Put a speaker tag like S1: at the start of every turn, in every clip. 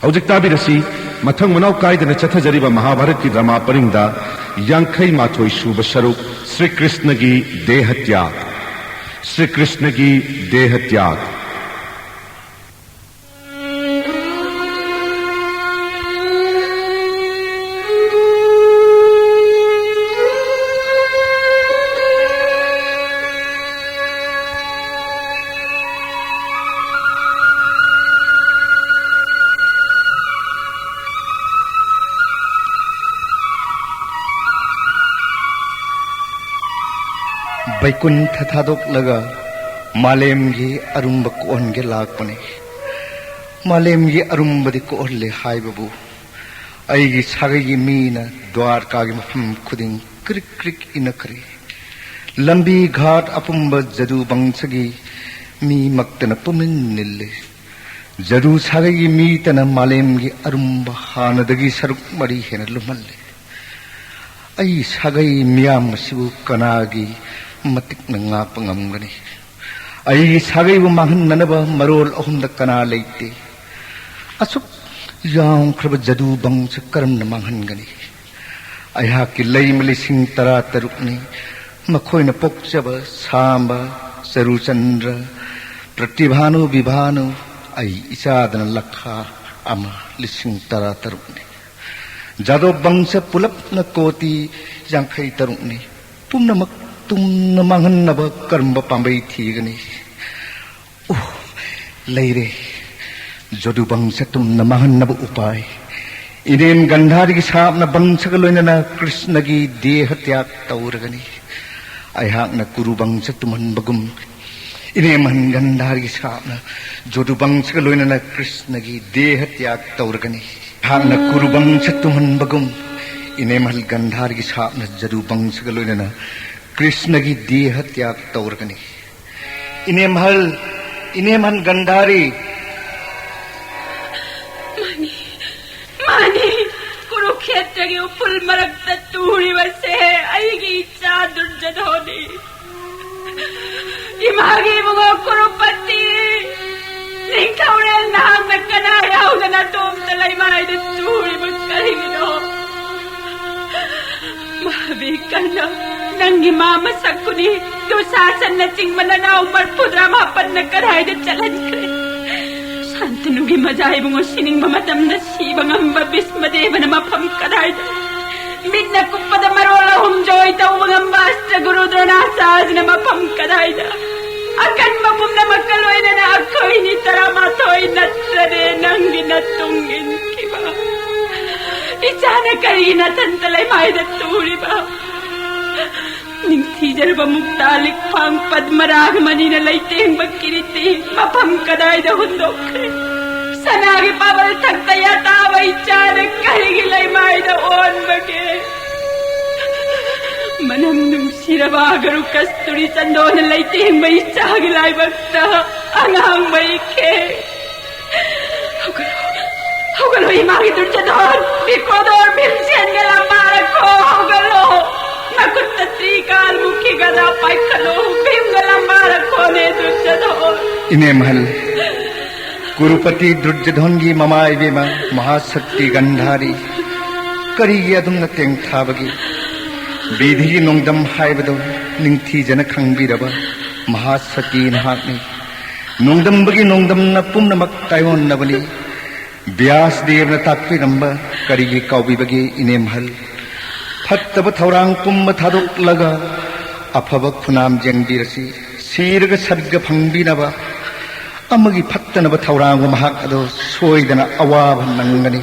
S1: हौजिक ताबिरसी मथंग मनाव कायदना चथजरिबा महाभारत की ड्रामा परिंगदा यांखै माथोई सूब सरुक श्री कृष्ण की देहत्याग। श्री कृष्ण की देहत्याग।
S2: बैकुंठ थादोक्लगा मालेमगी अरुंब कोहनगे लाकपने मालेमगी अरुंबदि कोहले हाइबबु अइगी सागैगी मीना द्वारकागी मफम खुदिंग क्रिक क्रिक इनखरे लंबी घाट अपुंब जदु बंसगी मी मक्तन पुमिन निल्ले जदु सागैगी मी तना मालेमगी अरुंब हानदगी सरुक मरी हेन लुमल्ले अइ सागै मियाम मसिबु कनागी मतिक नंगा पंगमगनी अइ सागै बु माहननबा मरोल अहुमद कना लेते असुक याम खरब जदु बंस करम न माहनगनी अया कि लैमलि सिंह तरा तरुकनी मखोइन पोक्चब सांबा सरुचंद्र प्रतिभानु विभानु अइ इचादन लखा अमा लिसिंग तरा तरुकनी जादो बंस पुलप न कोती यांखै तरुकनी पुनमक तुमन मांगनब कर्म पांबै थीगनी ओ लैरे जदु बंस तुमन मांगनब उपाय इनेम गंधारी की सापन बंसग लोइनना कृष्ण की देह त्याग तौरगनी अयहाकन कुरु बंस तुमन बगुम इनेम गंधारी की सापन जदु बंसग लोइनना कृष्ण की देह त्याग तौरगनी हाकन कुरु बंस तुमन बगुम इनेम गंधारी की सापन जदु बंसग लोइनना कृष्ण की देह त्याग तौरगनी इनेम गंधारी
S3: मानी कुरुक्षेत्र की उपुल मरक्त तूड़ी वसे अयगी इच्छा दुर्जधोनी इमागी मुगो कुरुपति निंखौरे नाम न कना याउदना तोम तलाई माई दे तूड़ी मुस्करी गिनो मावी कन्ना नंगी मामा सकुनी तो शासन न चिंगमना ना उमर पुद्रा मापन न कराई दे चलन करे शांतनुगी मजाई बुंगो सिनिंग बमतम न सीबंगम बिस्मदेवन मफम कराई दे मिन्न कुप्पद मरोला हम जोई तो बंगम वास्त्र गुरु द्रोणाचार्य न मफम कराई दे अकन मपुम न मक्कलोई न अक्कोई नि तरा माथोई नत्रदे नंगी न तुंगिन किबा इचाना करी न तंतलाई माई दे तूड़ी बा निंथी जरबा मुक्तालिक फांग पद्मराग मनी न लैतेंग बकिरिती मफम कदाई द हुंदोखरे सनागे पावल थकता या तावई चार करेगी लै माई द ओन बगे मनम नुसिरबा गरु कस्तूरी चंदोन लैतेंग मई चाग लाई बक्ता अंगांग मई के होगलो इमागी दुर्जधन बिकोदोर बिमसेन गला मारको होगलो नकुट त्रिकाल मुखी गदा पाइखलो भीमगला मारको ने दुर्जधन
S2: इने महल कुरुपति दुर्जधन की ममाई बेमा महाशक्ति गंधारी करी अदुम न तेंग थाबगी बीधी नोंगदम हाइबदो निंथी जन खंगबिरबा महाशक्ति नहाकनी नोंगदम न पुमनमक तायोन नबली व्यास देव न ताकपिरंबा करी कौबिबगी इने महल फत्तब थौरांग पुम्ब थादोक्लगा अफब खुनाम जेंबिरसी सीरग सर्ग फंगबिनबा अमगी फत्तनब थौरांग महाक अदो सोइदना अवाब नंगनी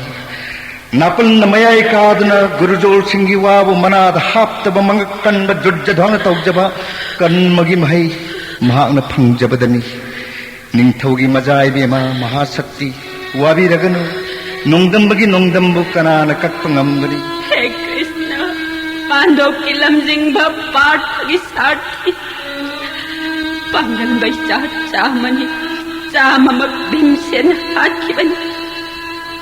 S2: नापल मयाई कादना गुरुजोल सिंगी वाबु मनाद हाप्तब मंगक कन्ब दुर्जधन तौजबा कन्मगी महै महाकन फंगजबदनी निंथौगी मजाई बेमा महाशक्ति वाबिरगनु नोंगदंबगी नोंगदंबु कनान कक्पंगमगनी
S3: हे कृष्ण पांडव की लमजिंग भब पाठ की साठी पंगन बैचा चामनी चाममक भीमसेन हाथी बनी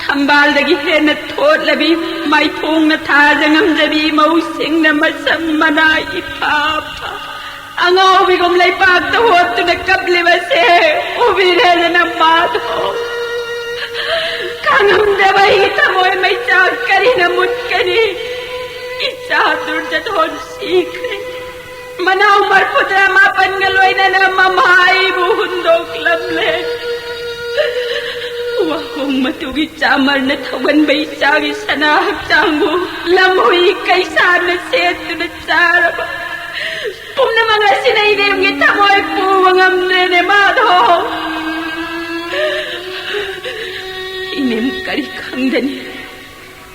S3: थंबाल दगी है न थोट लबी माई थोंग न था जंगम जबी मौसिंग न मसम मनाई पापा अंगाओ बिगम लाई पाक तो होत न कबले वसे उबी रहे न Madho Pangamdabay itamoy may tsagkari na mutkani. Isadur jadhon sikre. Manaw marputra mapangaloy na namamay buhundok lamle. Wahong matugi chamar na tawan bay tsagi sanahag tsango. Lamoy kay sana seto na tsaraba. Pum na mga sinainim itamoy puwangam nene madho. Inem karikang dani.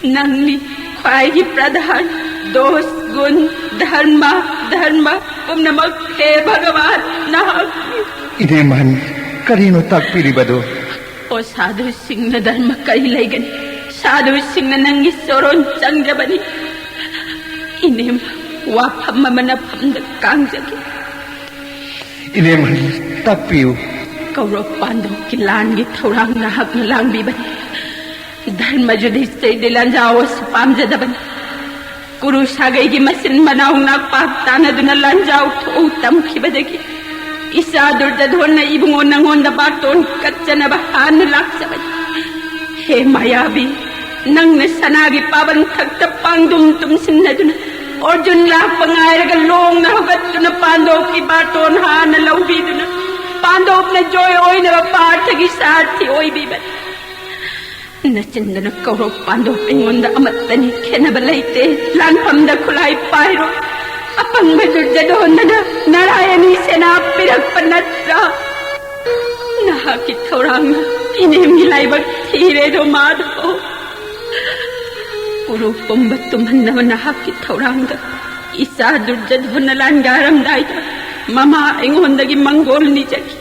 S3: Nangni kwaigi pradhan. Dos gun dharma pum na maghe bhagavan nahag.
S2: Ineman karino tagpilibado.
S3: O sadhu singh na dharma karilay gani. Sadhu singh na nangisoron changjabani. Inem wapam mamanapam na kangjagi.
S2: Ineman tapiu.
S3: Kaurok pandaw kilan gitaurang nahag na lang bibani. Dharma judhisay dilan jawas pamjadabani. Kuru sagay gi masin manawang nagpagtana doon na lanjaw to utam kibadagi. Isa durdadhon na ibungon ng honda baton katsa na bahan na laksabay. He mayabi, nang nasanagi paban tagtapang dumtum sinna doon na. Orjun lang pangayragalong na hugat doon na pandok ibaton ha na lawbi doon na. Pandok na joy oy na bapartagi sa ati oy bibat. Nasinda na kaurok pandok ingon da amat tani kenabalayte lanpam da kulay pairo. Apang madurjadon na narayani senapirag panatra. Nahakit orang inim nilay bagtire do madho. Puro pambatuman na nahakit orang da. Isa durjadon na langaram daida. Mama ingon dagi manggol ni jaki.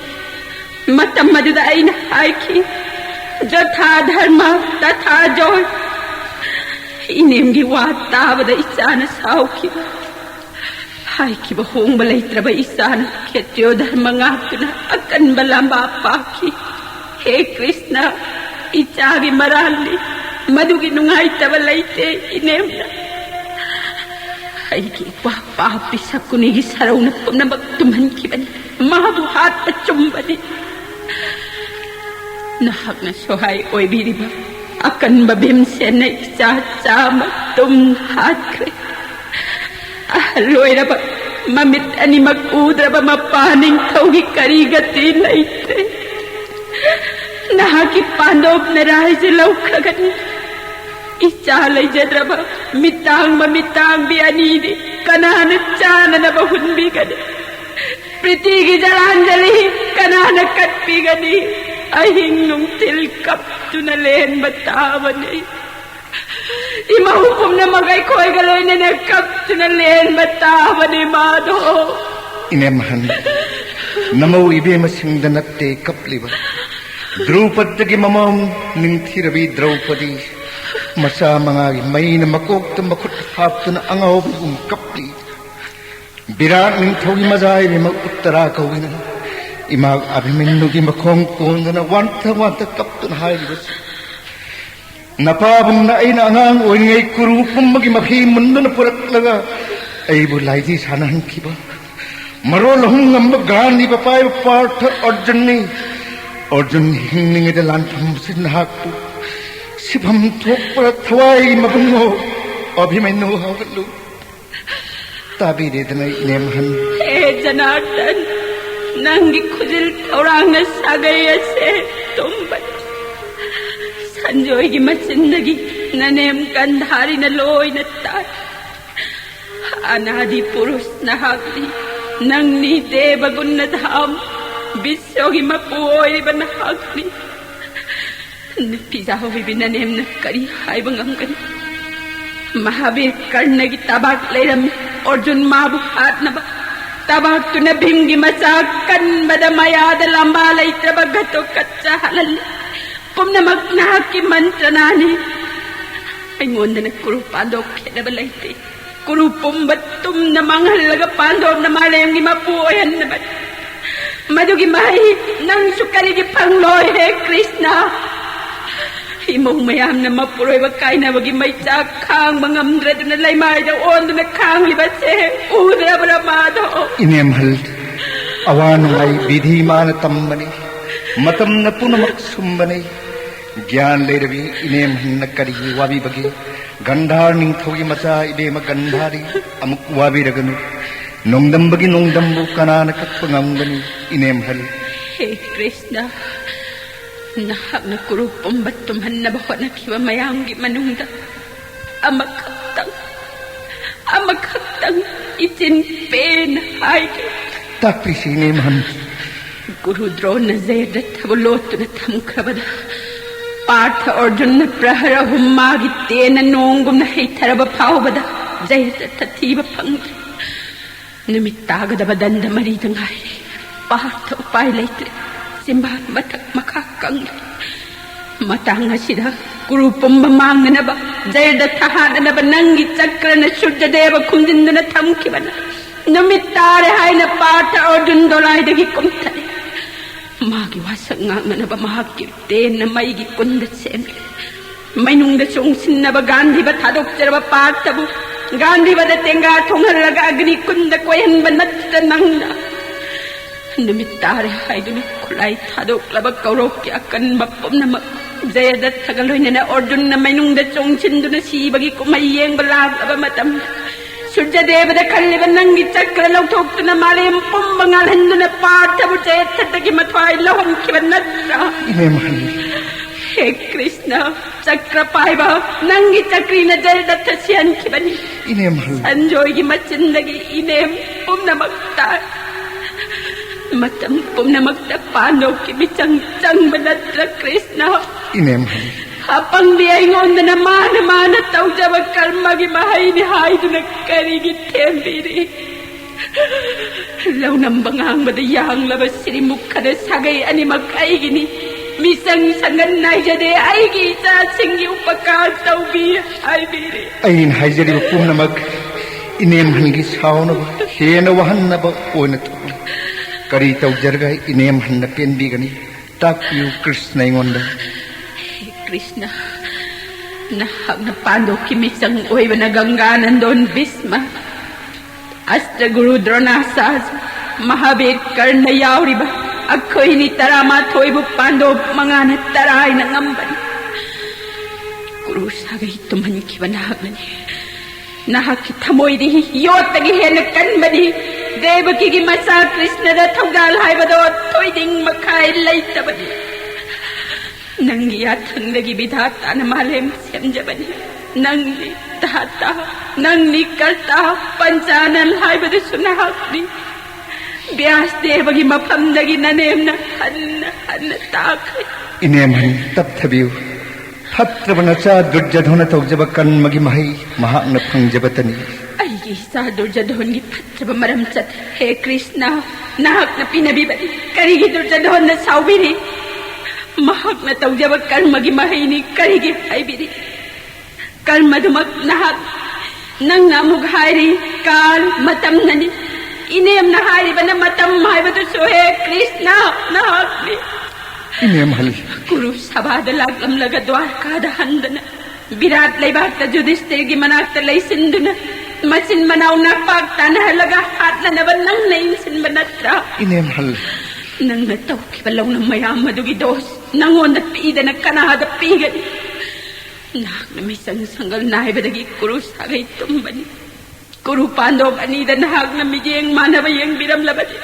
S3: Matam maduda ay na haiki. Jatha dharma tatha joy. Inim giwata bada isana sauki. Hai ki bahong balay traba isana ketyo dharma ngakuna akan balamba paki. He Krishna ichagi marali madugi nungay tabalayte inem na. Hai ki papi sakuni gisaraw na pamnabagtuman kiban mabuhat pachumbani. Nahak na sohay oy biriba akan babim sena isa sama tum hakre. Aloy na ba mamit ani magudra ba mapaning tawgi karigati na ite. Nahaki pandog na rahay silaw kagan. Isalay jadra ba mitang bianidi kananat sana na bahunbigani. Pritigi jalanjali kananat katpigani. Ahing nung tilkap tunalen batawan eh. Imahukom na magay ko'y galoy na nagkap tunalen batawan eh, Madho.
S2: Inemahan, namaw ibe masingdanate kapliba. Drupad dagi mamam ningtirabi Draupadi. Masa mga may na makok ta makut hap na angaw bugong kapli. Birat ning tawgi mazay ni mag-uttara kawin na. Imag abiminno gi makong kung na wanta kaptun haybus. Napabong na ay naangang o ngay kurupong magimahimun na napuraklaga. Ay bulay di sanahan kiba. Marolahong nga magani papay parta Arjun hingning idalan pamusin na hakpo. Sipam tok para taway magungo. Abiminno hawalo. Tabi dito na inemahan.
S3: Hey Janardhan. Nanggi kujil orang na sagaya se tumbat. Sanjoy gi masindagi nanem gandhari na loy na tat. Anadi purus na hagdi nang ni debagun na dham. Bisyo gi mapuoy ba na hagdi. Napizahoy binanem na kari hay bangang kani. Mahabir karnagi tabak layram Arjun mabuhat na ba. Tabak tu na bimgi masakan madamaya dalambalay trabagato katsa halal. Pum na magnaki mantranani. Ay ngon na nagkurupandok kaya balayte. Kurupum batum na manghalaga pandom na malayang gimapuoyan na bat. Madugi mahi nang sukarigi pangloy he Krishna. Imong mayam na mapuroy wakay na wagi may tsakang mangamdra doon na laymay daw on doon na kang libat se udra baramado.
S2: Inemhal awan ay bidhi manatambani matam na punamaksumbanay ज्ञान लेरबी इनेम हन्न करी वाबी बगे गंधार निंथौगी मचा इबेम गंधारी अमुक वाबी रगनु नोंदम बगी नोंदम्बु Kanan कत्प ngamgani इनेम हल
S3: हे कृष्ण नहाकना कुरु पुंबत तुम्हन्नब होनखिब मयामगी मनुंगदा अमखक्तंग इचिन pen हाइगे
S2: ताक्रिसी इनेम हन
S3: गुरु द्रोण जेद थबलोतुन थमखबदा पार्थ अर्जुन प्रहर हुम्मागी तेन नोंगुमन हेथरब फावबदा जयद थथीब फंगद्रे नुमित तागदब दंड मरी दंगाई पार्थ उपाय लेत्रे सिंबान मथक मखा कंगद्रे मतंग असिदा गुरु पुंब मांगनब जयद थहादनब नंगी चक्रन शुद्धदेव खुंजिंदन थमखिबन नुमित तारे हायन पार्थ अर्जुन दोलाइदगी कुमथरे मागी वासक ngangnaba mahakki ten maigi kunda semre mainungda chongsinnaba gandhiba thadokjaraba paarthabu gandhibada tenga thonghalaga agni kunda koyenba natta nangna numittare haiduni khulai thadoklaba kaurokki akanba pomnamak jayadatthaga loinana arjunna mainungda chongchinduna sibagi kumai yengba laglaba matam Surjadevada kalliba nangi chakra lauthokna malem pumba ngalhenduna paarthabu jayathatagi mathwai lohomkiba nadra
S2: इनेम हल
S3: हे कृष्ण चक्र पाइबा नंगी चक्रीना जयदत्थ सियनखिबनी
S2: इनेम हल
S3: संजोगी मचिंदगी इनेम पुम्नमक्ता मतम पुम्नमक्ता पांडवकी बिचंग चंग नत्र कृष्ण
S2: इनेम हल
S3: अपंग ऐंगोंदना मान तौजब कर्मगी महाइनि हाइदुना करिगी थेंबिरी लौनम बंगांगबद यांगलब श्रीमुखद सागै अनिमक ऐगिनी मिसंग संगन नाइजदे ऐगी इचा सिंगी उपकार तौबी हाइबिरी
S2: ऐन हाइजरी पुनमक इनेम हनगी सावनब हेन वहन्नब ओन थोल करी तौजरगा इनेम हन्न पेनबीगनी ताकयु कृष्ण ऐंगोंदा
S3: कृष्ण नहाकना पांडवकी मिसंग ओइबना गंगानंदन भीष्म अस्त्र गुरु द्रोणाचार्य महावीर कर्ण यावरिबा अखोइनी तरामाथोइबु पांडव मंगाना तराइना ngambani गुरु सागै तुमहनखिबा नहाकनानि नहाकि थमोइदि योतगी हेन कनबनि देवकीगी मचा कृष्णदा थौदाल हाइबदो थोइदिंग मखाइ लैतबनि नंगी याथंगदगी विधाता न मालेम सेमजबनी नंगी दाता नंगी कर्ता पंचानन हाइबदु सुनाहक्नी व्यास देवगी मफमदगी ननेमन हन्न ताखै
S2: इनेम हन तपथबिउ फत्रबनचा दुर्जधन तौजब कन्मगी महै महान फंगजबतनी
S3: ऐगी सा दुर्जधनगी फत्रब मरम चत हे कृष्ण नाहकन पिनबिबनी करिगी दुर्जधन साउबिरी महाकना तौजब कर्मगी महैनी करिगी हाइबिरी कर्मदुमक नहाक नंगना अमुक हाइरी काल मतम ननी इनेम नहारिबना मतम हाइबदु सोहे कृष्ण नहाकनी
S2: इनेम हल
S3: कुरु सभाद लागलम लगा द्वारकाद हंदना विराट लैबाक्ता युधिष्ठिरगी मनाक्ता लैसिंदुना मचिन मनाव नापाक तानहलगा हातलनब नंग नैंसिन बनत्रा
S2: इनेम हल
S3: नंगना तौखिबा लौना मयाम मदुगी दोष नंगोंदा पीदना कनादा पीगनी नागना मिसंग संगल नाइबदगी कुरु सागै तुम्बनी कुरु पांडव अनीदा नागना मिजेंग मानब येंग बिरमलबदी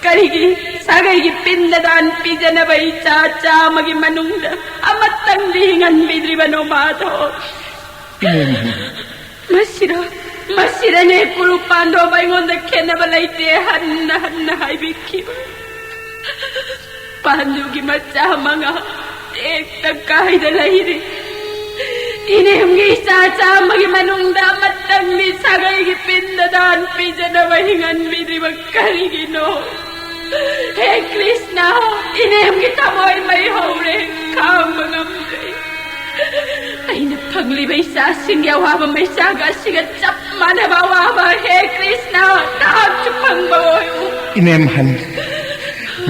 S3: करिगी सागैगी पिंडदान पीजनब इचा चामगी मनुंगदा अमत्तंग लिंगन बिद्रिबनो माधो मसिरने कुरु पांडव ऐंगोंदा खेनब लैते हन्न हाइबिखिबा पांडुगी मच्चा मंगा एक तकाइदा लैरी इनेमगी चाचा मगी मनुंगदा मत्तंगी सागैगी पिंडदान पीजनब हिंगन बिद्रिब करिगी नो हे कृष्ण इनेमगी तमोय मै हौरे खाम ngamdre aina phagliba isasingi awaba maisaga siga chap manaba awaba हे कृष्ण ताक phangba oyu
S2: इनेम हन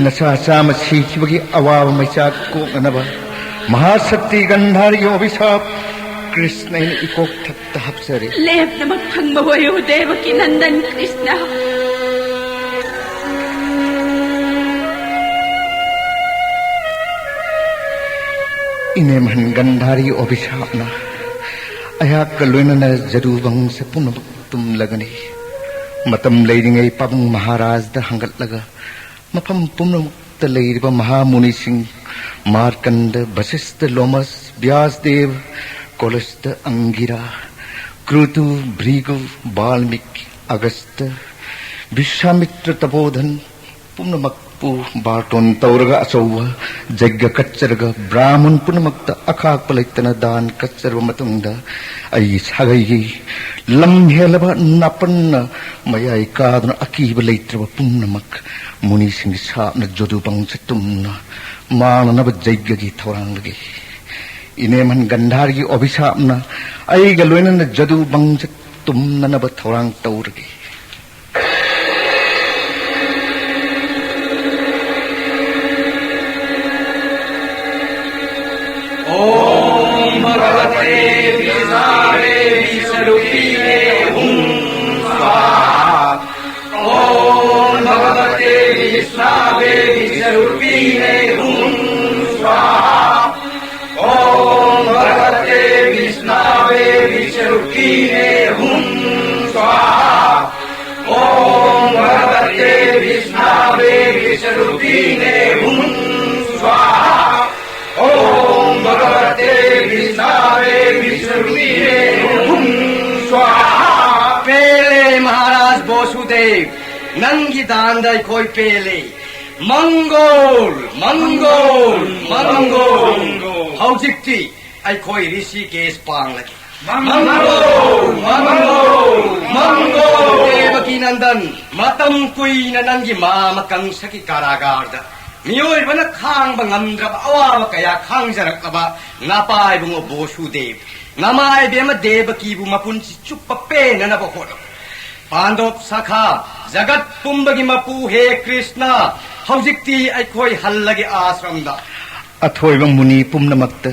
S2: नसा चाम सीखिबगी अवाब मैचा कोकनबा महाशक्ति गंधारी अभिशाप कृष्ण इकोक थत्त हप्सरे
S3: लेप नमक phangba oyu देवकी नंदन कृष्ण
S2: इनेमहन गंधारी अभिशापना अयाक लोइनना जदुबंग से पुनः तुम लगनी मतम लेरिंगै पबंग महाराज द हंगत लगा मफम पुनमुक्त लेरिबा महामुनि सिंह मार्कंड वशिष्ठ लोमस व्यासदेव कोलस्थ अंगिरा क्रुतु भृगु वाल्मीकि अगस्त विश्वामित्र तपोधन पुनमक्पु बाटोन तौरगा अचौवा जग्ग कच्चरगा ब्राह्मण पुनमक्त अखाक पलैतना दान कच्चरवा मतुंगदा आई सागैगी लम्हेलबा नापन्न मयाई कादन अकीब लैत्रबा पुनमक मुनि सिंह सापना जोदुबंग चतुमना माननब जग्गगी थौरांगगी इनेमन गंधारगी अभिशापना आईगा लोइनना जोदुबंग चतुमननब थौरांग तौरगी
S4: ओम भगवते विष्णवे विष्णुरूपिणे हुं स्वाहा। ओम भगवते विष्णवे विष्णुरूपिणे हुं स्वाहा। ओम भगवते विष्णवे विष्णुरूपिणे हुं स्वाहा। ओम भगवते विष्णवे विष्णुरूपिणे हुं स्वाहा। ओम भगवते विष्णवे विष्णुरूपिणे हुं स्वाहा। पेले महाराज बोसुदेव नंगी दांदाई कोई पेले मंगोल मंगोल मंगोल हौजिक्ति आई कोई ऋषिकेश पांग लगे मंगोल मंगोल मंगोल देवकी नंदन मतम कुइन नंगी माम कंसकी कारागारदा मियोइबना खांगबा ngamdraba awaba kaya khangjaraqaba napaibungo bosudev namaibema devakibu mapunchi chuppa penanaba hodo pandop sakha jagat pumbagi mapu he krishna haujikti aikhoi hallagi ashramda
S2: अथोइब मुनि पुमनमक्त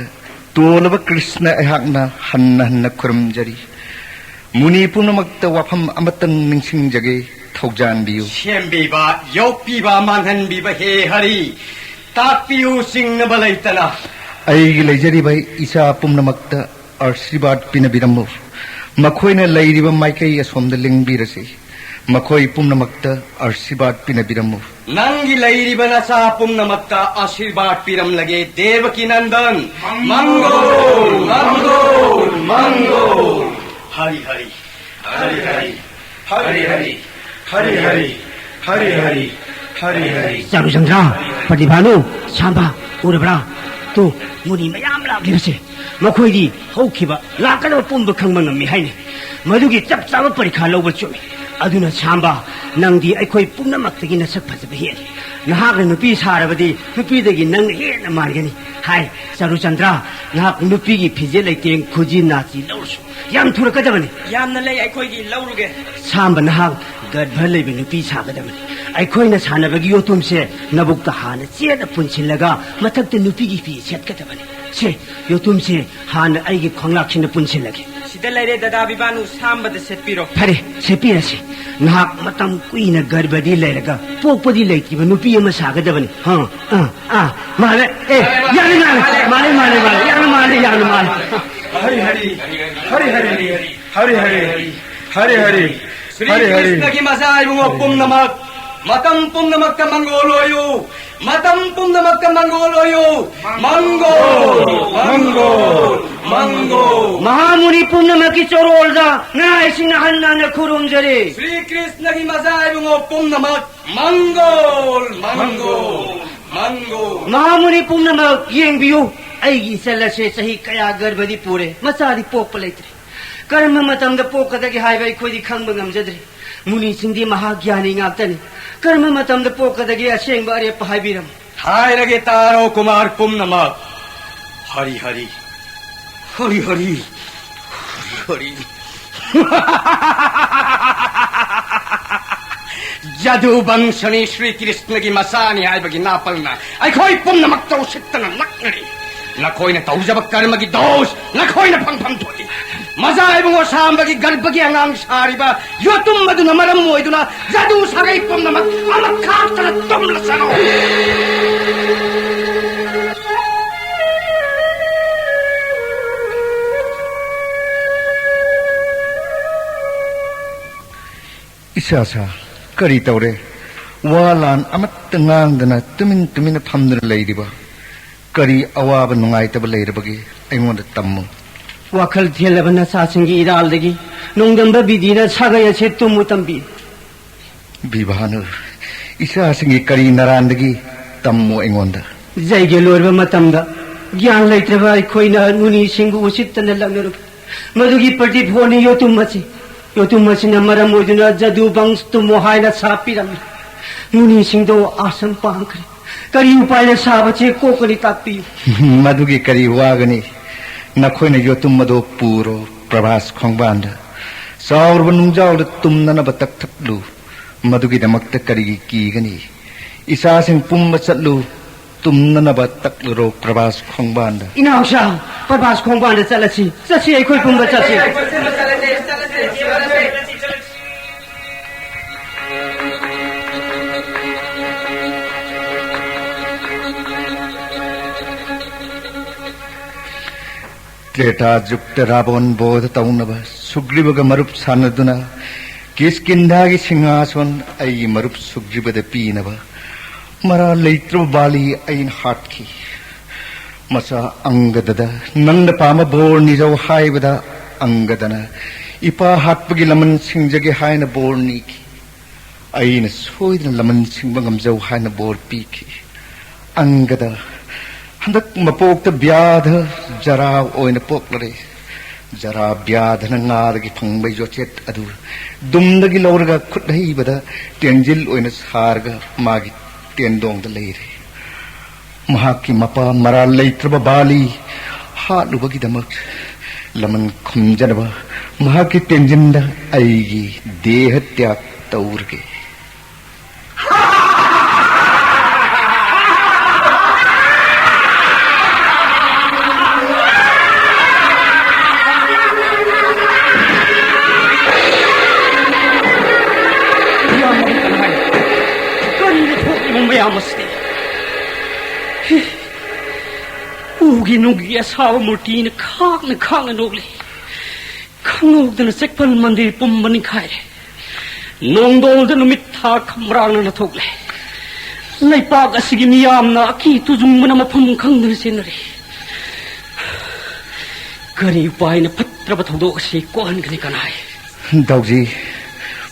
S2: तोलब कृष्ण अहाकना हन्ना हन्ना खुरमजरी मुनि पुमनमक्त वफम अमतन निंसिंग जगे थौजानबियु
S4: शेमबीबा योपीबा मानहनबीबा हे हरि ताकपियु सिंगनबा लैतना
S2: अईगी लैजरिबा इसा पुमनमक्त आशीर्वाद पिनबिरमु मखोइना लैरिबा माइकै असोमद लिंगबिरसे मखोइ पुमनमक्त आशीर्वाद पिनबिरमु
S4: नंगी लैरिबा नसा पुमनमक्त आशीर्वाद पिरम लगे देवकी नंदन मंगोल मंगोल मंगोल हरि हरि हरि हरि हरि हरि हरि हरि हरि हरि हरि हरि
S5: चारुचंद्रा प्रतिभानु सांबा उरब्रा तो मुनि मयाम लागिरसे मखोइदी हौखिबा लाकनो पुंब खंगम ngami haini madugi chap chaba parikha lawba chumi aduna Samba nangdi aikoi pumnamakti na sak phajaba he nahak nupi sarabadi nupi dagi nang he na margani hai चारुचंद्रा nahak nupi gi phije laiteng khuji nachi lawsu yam thura kadabani
S4: yamna lay aikoi gi lawruge
S5: Samba nahak gadbha leibe nupi sagadabani aikhoina sanabagi yotumse nabukta hana cheda punchilaga mathakta nupi gi pi setkadabani se yotumse hana aigi khonglakchina punchilage
S4: sida laire dada bibanu samba de setpiro
S5: phare sepirasi nahak matam kuina garbadi leraga pokpadi leitiba nupi ama sagadabani male yana male male male yana male
S4: hari hari hari hari hari hari hari hari Sri Krishna ki masai bungo pumnamak matam pumnamak ka mangoloyo matam pumnamak ka mangoloyo mangol mangol mangol
S5: mahamuni pumnamaki chorolda nai sinahanna na khurumjare
S4: Sri Krishna ki masai bungo pumnamak mangol mangol mangol
S5: mahamuni pumnamak yengbiyu aigi selase sahi kaya garbadi pure masari pokpalaitre कर्म मतमद पोकदगी हाइबै खोदि खंग ngamjadri मुनि सिंधि महाज्ञानी ngaptani कर्म मतमद पोकदगी असेंग अरे पहाइबिरम
S4: हायरगे तारो कुमार पुमनमक हरि हरि हरि हरि हरि जदु वंशनी श्री कृष्ण की मसानी हाइबगी नापलना अखोई पुमनमक तो सित्तना नक्नरी नखोइना तौजब कर्म की दोष नखोइना फंगफम थोली मजा आइबुंगो सामबगी गर्भगी अंगांग सारिबा योतुम मदुना मरम मोइदुना जदु सगै पुमनमक अमक खातरा तुमला सनो
S2: इसा करी तौरे वालान अमत ngang tumin phamduna leiriba kari awaba nungaitaba leirabagi aingonda tammu
S5: wakal thelabana sasingi iraldagi nongdamba bidina sagaya se tumu tambi
S2: bibhanu isa singi kari narandagi tammu aingonda
S5: jaige lorba matamda gyan leitraba khoina nuni singu usittana lagnaru madugi parti phoni yotummachi na maram oduna jadu bangs tumu haina sapiram nuni singdo asan pangkre kari upayna sabache kokani tapi
S2: madugi kari wagani nakhoina yotummado puro prabhas khongbanda saurba nungjaw tumnana batak thaplu madugi damakta kari ki gani isa sing pumba chatlu tumnana batak ro prabhas khongbanda
S5: inausha prabhas khongbanda chalasi ai khoi pumba chatsi
S2: Treta जुक्त Ravan बोध तौनब सुग्रीवग मरुप सानदुना किसकिंधागी सिंहासन आई मरुप सुग्रीवद पीनब मरा लैत्र बाली ऐन हाटकी मसा अंगदद नंद palm bore निजौ हाइबद अंगदना इपा हाटपगी लमन सिंजगे हायन bore नीकी ऐन सोइदन लमन सिंबंगम जौ हायन bore Peaky Angad हंदक मपोक्त ब्याध जरा ओइन पोकलरे जरा ब्याध नारगी फंगबै जोचेत अदु दुमदगी लौरगा खुदहैबदा टेंजिल ओइन सारगा मागी टेंदोंग द लेरे महाकी मपा मरा लैत्रब बाली हालुबगी दमक लमन खमजनबा महाकी टेंजिंदा ऐगी देह त्याग तौरगे
S5: ugi nugi asawa murti na khang nogli khangog dana sekpal mandir pumbani khai nongdol dana mitha khamrang na thogle laipak asigi miyam na ki tujung mana mafam khangdana senare kari upai na phatraba thodok si kon gani kanai
S2: dauji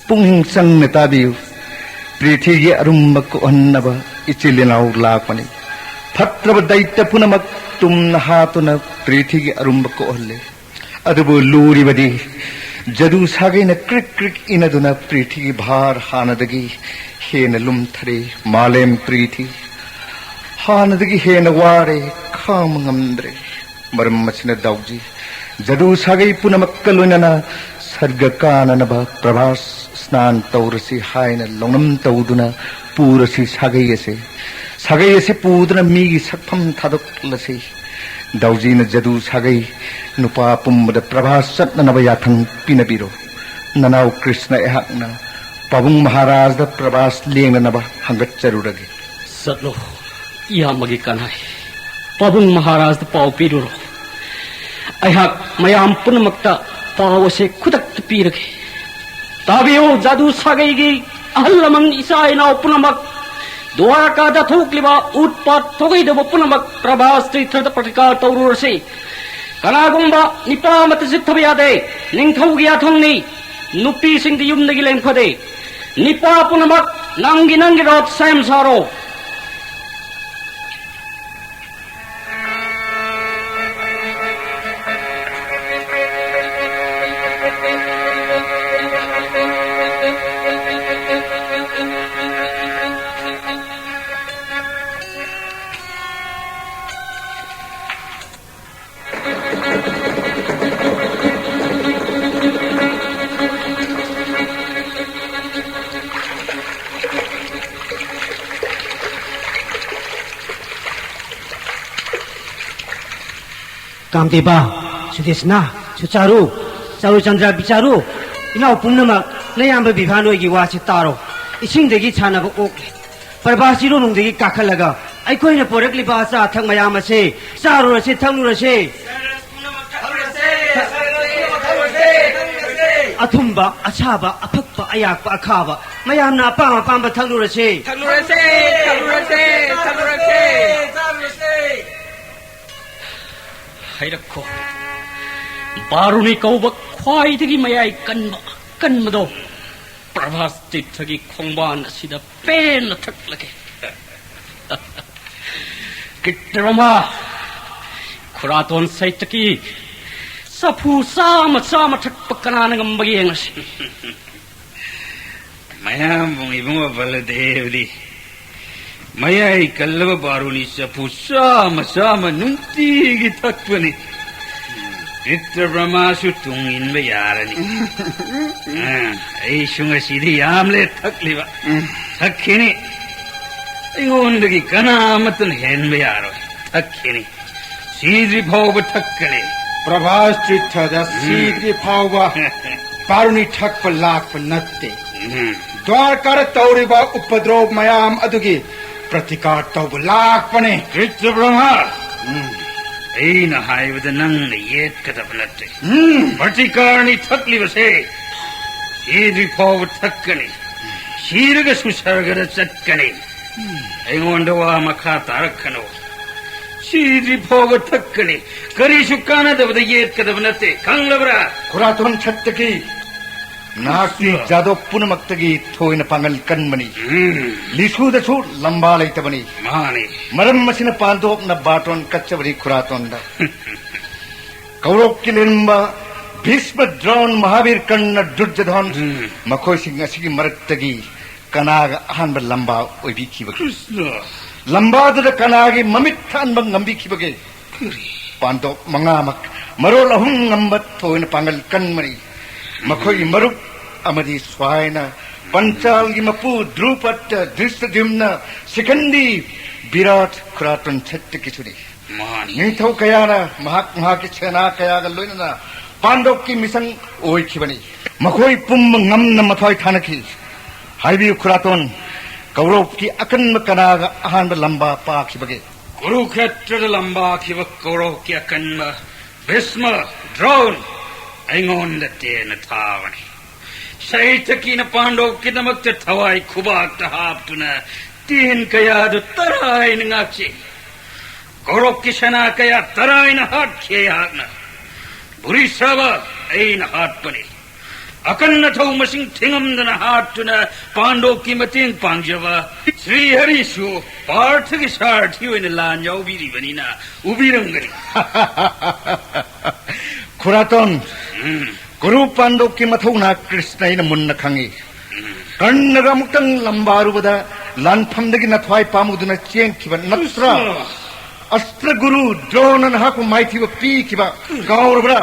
S2: punghing sang na tabiu prithigi arumba ko annaba ichilinau lakmani phatraba daita punamak tumna hatuna prithigi arumba ko olle adubu luri badi jadu sagaina krik inaduna prithigi bhar hanadagi hena lumthare malem prithi hanadagi hena ware khamangamdre maram machina dauji jadu sagai punamak kalunana sarga kananaba prabhas स्नान तौरसी हायन लोंगम तौदुना पूरसी सागई से पूदना मीगी सकफम थादोक्लसी दाउजीन जदु सागई नुपा पुम्बद प्रभास सत्ननब याथंग पिनबिरो ननाव कृष्ण एहाकना पाबुंग महाराज the Prabhas लेंगनब हंगत चरुरगे
S5: सत्लो यामगी कनाय पाबुंग Maharaj the पाव पिरुरो एहाक मयाम पुनमक्ता पाव से खुदक पिरगे ताबियो जादू सागैगी अहलमन इसाइना पुनमक द्वारका दा थोकलिबा उत्पात थोगैदब पुनमक प्रभास तीर्थद प्रतिकार तौरुरसे कनागुंबा निपामत सिद्धब यादे निंगथौगी याथंगनी नुपी सिंग युमदगी लेंखदे Nipah पुनमक नंगी रोत Sam सारो कामदेवा सुदेशना सुचारू चंद्र बिचारू इनाव पुनमक नयाम विभानोगी वासी तारो इसिंगदगी छानब ओकले प्रभासीरो नुंगदगी काखलगा अखोइना पोरकलिबा अचा अथक मयाम असे चारुरसे थंगुरसे अथुंबा अछाबा अफक्पा ꯑꯌꯥꯛꯄ ꯑꯈꯥꯕ ꯃꯌꯥꯝꯅ ꯑꯄꯥꯝ ꯑꯄꯥꯝꯕ ꯊꯛꯂꯨꯔꯁꯦ
S4: ꯊꯛꯂꯨꯔꯁꯦ ꯍꯩꯔꯛꯈꯣ ꯕꯥꯔꯨꯅꯤ ꯀꯧꯕ ꯈ꯭ꯋꯥꯏꯗꯒꯤ ꯃꯌꯥꯏ ꯀꯟꯕꯗꯣ ꯄ꯭ꯔꯚꯥꯁ ꯇꯤꯔꯊꯒꯤ ꯈꯣꯡꯕꯥꯟ ꯑꯁꯤꯗ ꯄꯦꯟꯅ ꯊꯛꯂꯒꯦ ꯀꯤꯠꯇꯔꯃ ꯈꯨꯔꯥꯇꯣꯟ ꯁꯩꯇꯀꯤ ꯆꯐꯨ ꯆꯥꯃ ꯊꯛꯄ ꯀꯅꯥꯅ ꯉꯝꯕꯒꯦ ꯌꯦꯡꯉꯁꯤ
S6: ꯃꯌꯥꯝꯕꯨꯡ 이봉어 발라데우디 마야이 갈라바 바로니 사푸 싸마 눈띠기 탁보니 이트 브라마수 둥인베 야라니 에이 슝아시디 얌레 탁리바 탁히니 이건데기 가나마튼 헨베 야로 탁히니 시드리 파오바 탁가니
S2: प्रभास चिट्ठा सीधी फाउबा पारुनी ठक पर लाख पर नत्ते द्वारकार तौरिबा उपद्रव मयाम अदुगी प्रतिकार तौब लाख पने
S6: इट्स ब्रह्मा ऐना हाइबद नंग येत कदब नत्ते प्रतिकारनी थकलिबसे सीधी फाउब थक्कनी शीरग सुसर्गद चक्कनी ऐंगोंडवा मखा तारखनो सीधी फाउब थक्कनी करीशु कानदबद येत कदब नत्ते खंगलबरा
S2: खुरातोन छत्तकी नाकी जादो पुनमक्तगी थोइन पांगल कन्मनी लिसुदसु लंबा लैतबनी
S6: माने
S2: मरम मसिन पांदोक न बाटोन कच्चबरी खुरातोंदा कौरव किलिंबा भीष्म द्रोण महावीर कर्ण दुर्योधन मखोय सिंह असिगी मरक्तगी कनाग अहानब लंबा ओइबिखिबगे
S6: कृष्ण
S2: लंबादुद कनागी ममित थानब ngambikibage पांदोक मंगामक मरोल अहुम ngambत थोइन पांगल कन्मनी मखोई मरुप अमदी स्वायना पंचालगी मपू द्रुपद दृष्टद्युम्न सिकंदी विराट खुरातन छत्त किचुरी
S6: माने
S2: निथौ कयाना महाकी सेना कयागा लोइना पांडव की मिशन ओइखिबनी मखोई पुम ngमन मथोय थानखी हाइबी खुरातन कौरव की अकन्म कनागा अहानब लंबा पाखिबगे
S6: कुरुक्षेत्र लंबा खिब कौरव की अकन्म भीष्म द्रोण ऐंगोंद तेन थावनी सैतकीन पांडव की नमक थवाई खुबाक हाप्तुन तीन कयाद तराइन ngachi कौरव की सेना कया तराइन हाट खेयागन भुरीश्रवा ऐन हाट पनी अकन्न थौ मसिंग थिंगमदन हाटुन पांडव की मतेंग पांगजवा श्री हरिसु पार्थ की सारथी ओइन लान याउबिरी बनिना उबिरंगरी
S2: खुरातन गुरु पांडव की मथौना कृष्ण मुन्न खंगी कन्नगा मुक्तंग लंबारुबदा लानफमदगी नथवाई पामुदुना चेंखिब नत्रा अस्त्र गुरु द्रोणन हाकु माइथिब पीखिबा गाउरबरा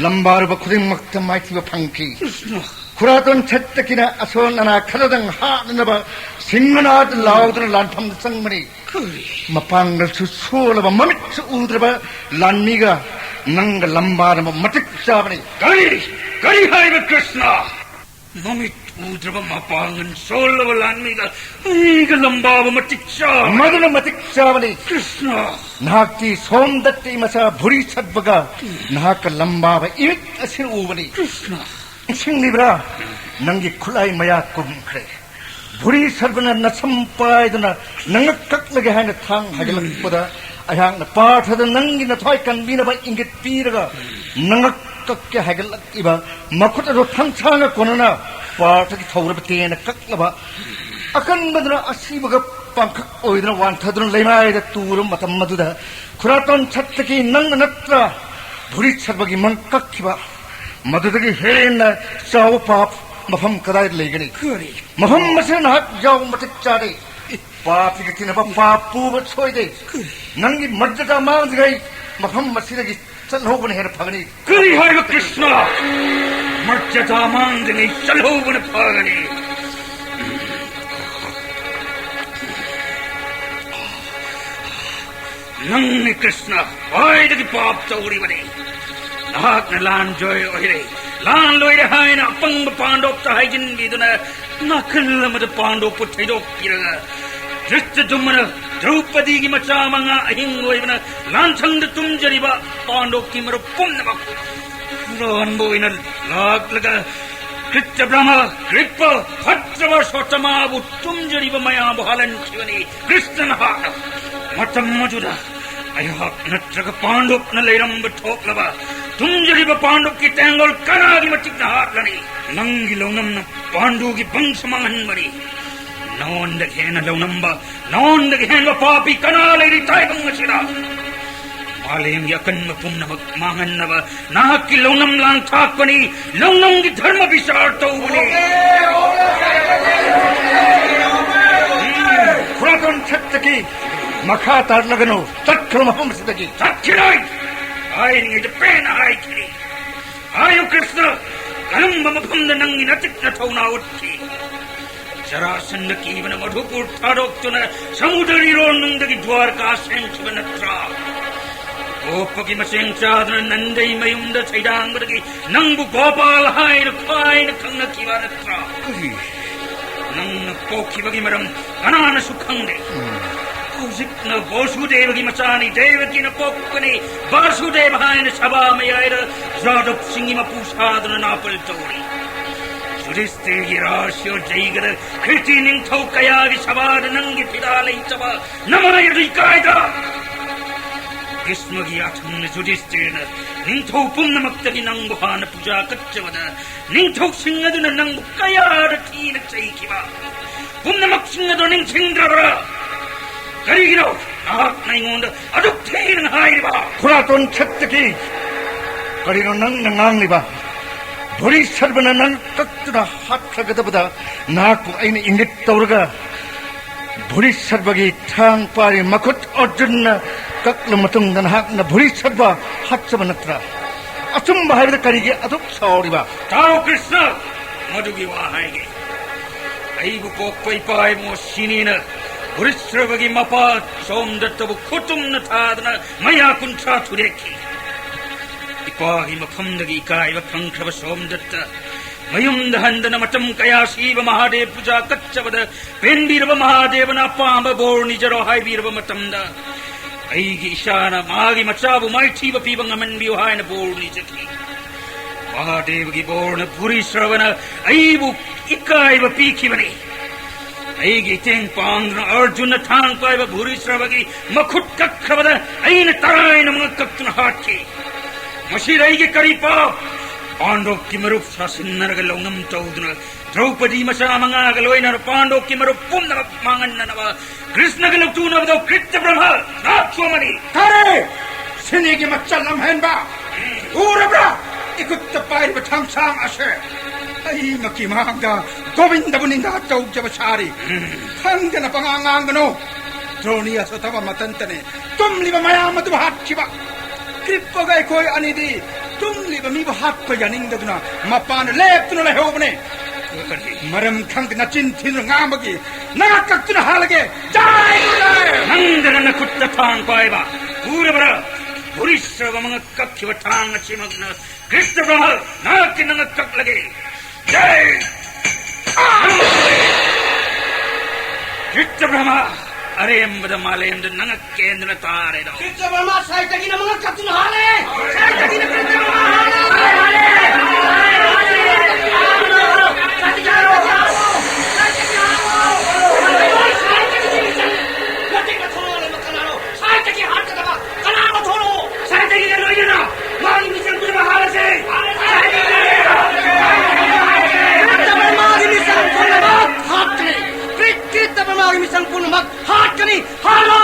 S2: लंबारुब खुदिंग मक्त माइथिब फंकी खुरातन छत्तकिना असोनना खददंग हाननबा सिंहनाद लाउदन लानफम संगमनी मपांगल सुसोलब ममित उद्रबा लानमीगा नंग लंबार मटिक चावनी
S6: करी हाइब कृष्ण ममित उद्रब मपांगन सोलव लानमीगा ईग लंबाब मटिक्चा
S2: मदन मटिक चावनी
S6: कृष्ण
S2: नाकी सोमदत्ती मसा भुरी छदबगा नाक लंबाब इमित असिर उबनी
S6: कृष्ण
S2: सिंगलिब्रा नंगी खुलाई मया कुमखरे भुरी सर्वना नसंपायदना नंग कक्लगे हाइन थांग हगलकपदा अहांग पाठद नंगी नथाय कनबिनबा इंगित पीरगा नंग कक्के हगलकिबा मखुत रो थांछांग कोनना पाठकी थौरबतेन कक्लबा अकनबदना असिबगा पांखक ओइदना वांथदन लेमायदा तुरम मतम मदुदा खुरातन छत्तकी नंग नत्रा भुरी सर्वगी मंकक्किबा मदुदगी हेना चाव पाप मफम कदाय लेगनी मफम मसन हक जाव मटिक चादे पाप की तिनबा पाप पूब छोइदे नंगी मर्जदा मांग गई मफम मसिदगी चलहोबन हेर फगनी
S6: करी हाइब कृष्ण मर्जदा मांगनी चलहोबन फगनी नंग कृष्ण वाइदगी पाप चौरी बनी नाक लान जोय ओहिरे लान लोइरे हाइन अपंग पांडव तहाइजिन बिदुना नखलमद पांडव पुथैदो पिरगा दृष्टद्युम्न द्रौपदी की मचा मंगा अहिंग ओइबन लान छंद तुमजरिबा पांडव की मरु पुन्नमक रोन बोइन लाक लगा कृत्य ब्रह्म कृप भद्रव सोचमाबु तुम्जरिब मयाबु हालन्खिवनि कृष्णन हाक मतम मजुदा अयहाक नत्रग पांडुपन लेरंब ठोकलव तुम्जरिब पांडुप की तेंगोल कनागी मटिक हाकलनि नंगी लोनम पांडु की वंश मंगनवनि नौंद घेन लोनंब नौंद घेन पापी कनालेरी तायबंगशिरा मालेम यकन्म पुन्नमक मांगन्नव नाहक्की लोनम लांग थाकपनि लोनम की धर्म विचार तौबनि
S2: खुरातोन छत्तकी मखा तारलगनो तत्क्रम हमसदगी
S6: सच्चिराय आयरिंग इज पेन आयकिनी आयु कृष्ण कलंब मफंद नंगी नतिक नथौना उट्ठी जरासंध कीवन मधुपुर थारोक्तुन समुद्री रोनंदगी द्वारका सेंचवनत्रा गोपकी मसें चादन नंदई मयुंद छैडांगदगी नंगु गोपाल हायर खाइन खंगकीवा नत्रा नंग पोखीबगी मरम अनान सुखंदे हौजिक्न वासुदेवगी मचानी देवकीन पोक्कनी वासुदेव हाइन सभा में आयर जादव सिंगी मपूसादन नापल तोड़ी युधिष्ठिरगी राशियो जैगर कृति निंथौ कयागी सवार नंगी फिदालै चबा नमन यदिकायदा भीष्मगी आठम युधिष्ठिरन निंथौ पुन्नमक्तगी नंगु हान पूजा कच्चवद निंथौ सिंगदुन नंगु कयार कीन चैकिवा पुन्नमक सिंगदु निंथिंद्रबरा करिगिनो नाहक नैंगोंद अदुक थेन हाइबा
S2: खुरातोन छत्तकी करिनो नंग नंगांगलिबा धोरी सर्वना नंग कत्तुना हाथगदबदा नाकु आइन इंगित तौरगा धोरी सर्वगी थांग पारी मखुत अर्जुन कक्ल मतुंग नाहकना धोरी सर्व हाथसब नत्रा अचुंब हाइबदा करिगे अदुक सावरिबा
S6: ताओ कृष्ण मधुगी वाहाइगे आइबु पोक्पै पाय मो सिनिन भुरिश्रवगी मपा सोमदत्तबु खुतुमन थादना मया कुंठा थुरेखी इपाही मफमदगी इकायव खंख्रव सोमदत्त मयुंद हंदन मतम कया शिव महादेव पूजा कच्चवद पेंबीरव महादेवना पांब बोर्णी जरो हाइबीरव मतमदा ऐगी ईशाना मागी मचाबु माइठीव पीबंग मनबियो हायन बोर्णी जकी महादेवगी बोर्ण भुरिश्रवण ऐबु इकायव पीखीवने ऐगी तेंग पांग्न अर्जुन थांग पाइब भूरिश्रवगी मखुट कख्रवद ऐन तरायन मंग कक्तुन हाटकी मशिरैगी करीपा पांडव की मरुप सासिन्नरग लौनम तौदुन द्रौपदी मसा मंगाग लोइनर पांडव की मरुप पुन्नम मांगन्ननव कृष्णग लुक्तुनवदो कृत्य ब्रह्म नाक्षोमणि
S4: तारे सिनीगी मच्चलम हेनबा ऊरब्रा इकुत्त पाइब थांगसांग अशे आई मकी मांगा गोविंद बुनिंदा तौजब सारी खंगन पंगांगांगनो द्रोणी असतव मतंतने तुम लिब मया मधु हाटचिबा कृपगै कोई अनिदी तुम लिब मी हाट को यनिंगदुना मपान लेप्तुन लहेवबने मरम खंग नचिन थिन गामगी नगा कक्तुन हालगे जाय
S6: नंदरन कुत्त थांग पाइबा ऊरब्रा भुरिश्रव मंग कक्खिव थांग चिमग्न कृष्ण ब्रह्म नाकि नंग कक लगे जय कृत्य ब्रह्मा अरे एंबद मालेंद नंग केंद्र तारे दो
S4: कृत्य ब्रह्मा साइतगी न मंग कक्तुन हाले साइतगी न कृत्य ब्रह्मा हाले संपूर्ण मत हाथ करी हालो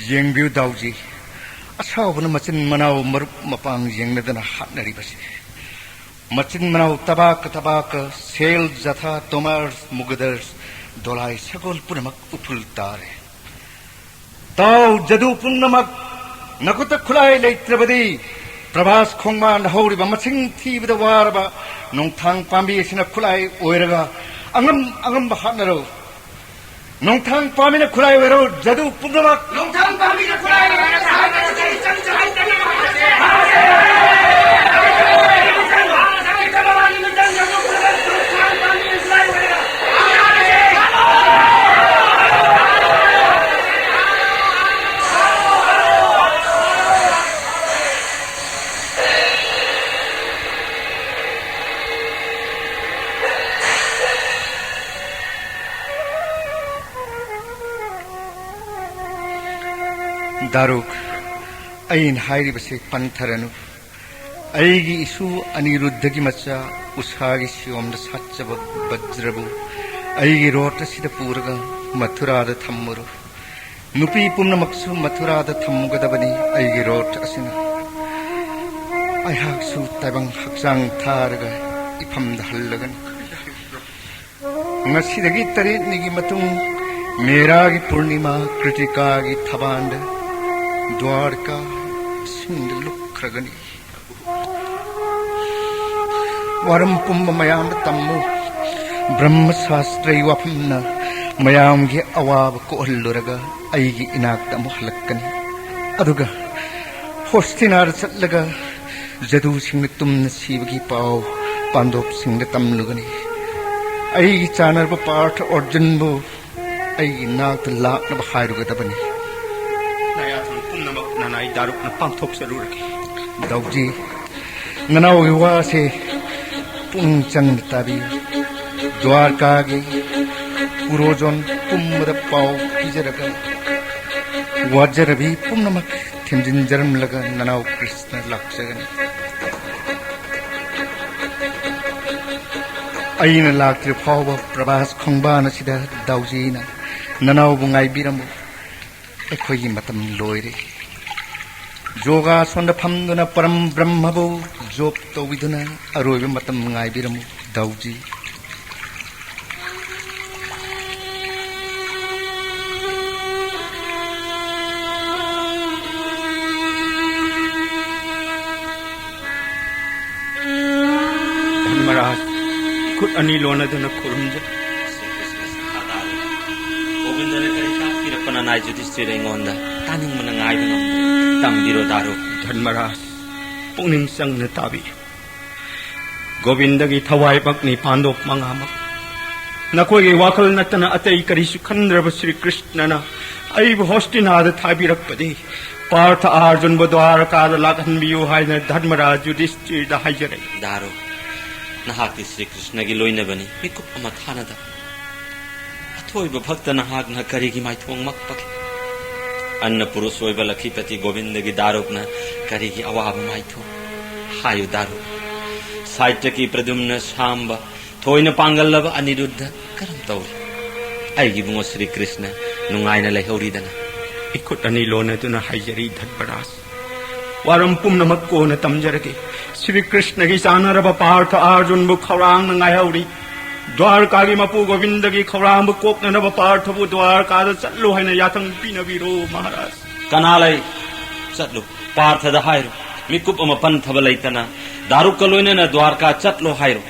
S2: येंबिउ दाउजी असावबन मचिन मनाव मरुप मपांग येंगनदना हाटनरिबसे मचिन मनाव तबाक तबाक सेल जथा तोमर्स मुगदर्स दोलाई सगोल पुनमक उफुल तारे ताव जदु पुनमक नकुत खुलाय लेत्रबदी प्रभास खोंगमान हौरिबा मसिंग थीबदा वारबा नोंथांग पांबी सिना खुलाय ओइरगा अंगम अंगम हाटनरो नोंथांग पामिना खुलाय ओइरो जदु पुनमक
S4: नोंथांग पामिना खुलाय
S2: दारुक अइन हाइरिबसे पंथरनु अइगी इशु अनिरुद्धगी मचा उषागी सियोमद साचब वज्रबु अइगी रोट सिद पूरगा मथुराद थम्मुरु नुपी पुम्नमक्सु मथुराद थम्मुगदबनी अइगी रोट असिना अयहाक्सु ताइबंग हक्सांग थारगा इफमद हल्लगनी ngasiदगी तरेतनिगी मतुंग मेरागी पूर्णिमा कृतिकागी थबांड द्वारका सिंद लुखरगनी वारम पुम्ब मयाम तम्मु ब्रह्म शास्त्रै वाफमना मयामगी अवाब को हल्लुरगा अइगी इनाक्ता अमु हलक्कनी अदुगा होस्तिनार चटलगा जदु सिंग तुमना सीबगी पाव पांडव सिंग तमलुगनी अइगी चानरब पार्थ अर्जुनबु अइगी नाक्ता लाकनब हायरुगदबनी
S5: नायाथन पुम्नमक ननाई दारुकना पांथोक्सरुरगे
S2: दाउजी ननाव विवासे पुंचंग ताबी द्वारकागी पुरोजन पुम्मद पाव पिजरगा वाजरबी पुम्नमक थिमजिनजरम लगा ननाव कृष्ण लाक्सगनी अइना लाक्त्रि फाव प्रभास खंबान सिदा दाउजीना ननाव बुंगाई बिरमु एखोई मतम लोइरे जोगा सोंद फमदुना परम ब्रह्मबु जोप तौबिदुना अरोइब मतम ngai बिरमु दाउजी
S5: धर्मराज खुद अनि लोनदुना खुरुमजे
S7: गोविंदने करी ताकिरपना नाय जुधिष्ठिर एंगोंदा तानिंग मन ngai bingam तंबिरो दारो
S5: धर्मराज पुनिंग संग ताबी गोविंदगी थवाई पकनी पांडव मंगामक नकोई वाखल नतना अतई करिसु खंद्रब श्री कृष्णना अइब होस्टिनाद थाबिरकपदि पार्थ अर्जुन द्वारका लाखनबियो हाइना धर्मराज युधिष्ठिर दा हाइजरे
S7: दारो नहाकि श्री कृष्ण की लोइनबनी मिकुप अमा थानदा अथोइब भक्त नहाक न करिगी माइथोंग मकपके अन्न पुरुष ओइब लखीपति गोविंद की दारुकना करिगी अवाब माइथो हायु दारु साहित्य की प्रद्युम्न सांब थोइन पांगल्लब अनिरुद्ध करम तौरी अइगी बुंगो श्री कृष्ण नुंगाइना लेहौरीदना
S5: इखुट अनि लोनदुना हाइजरी धर्मराज वारम पुम्नमक कोन तमजरगे श्री कृष्ण की चानरब पार्थ अर्जुन बु खौरांग ngai द्वारका की मपु गोविंद की खौरांग कोकनब पार्थ बु द्वारका चलो है याथंग पीनबीरो महाराज
S7: कनालै चलो पार्थ द हायरो मिकुप अम पंथब लैतना दारुक लोइनना द्वारका चलो हायरो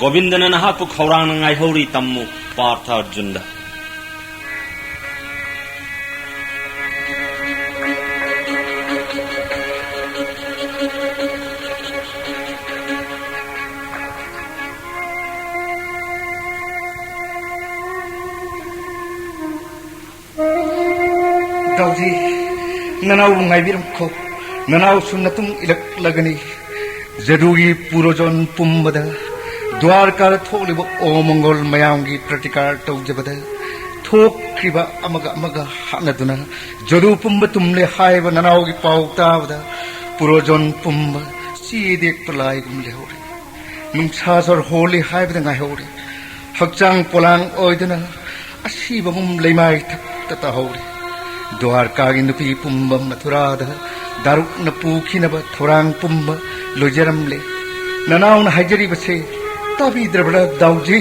S7: गोविंदन नहाकु खौरांग ngai हौरी तम्मु पार्थ अर्जुन द
S2: दाउजी ननाव ngai बिरमखो ननाव सुन्नतुम इलक लगनी जदुगी पुरोजन पुम्बदा द्वारका थोलिब ओ मंगल मयामगी प्रतिकार तौजबद थोक्रिबा अमगा हानदुना जदु पुम्ब तुमले हायब ननावगी पाउताबदा पुरोजन पुम्ब सीदेक पलाई गुमले होरे नुंसासर होली हायबदा ngai होरे हक्चांग पोलांग ओइदना असीबगुम लेमाई थक्तता होरे द्वारका की नुपी पुम्ब मथुराद दारुक न पूखिनब थोरांग पुम्ब लोजरमले ननाउन हाइजरी बसे तबी द्रबड़ दाउजी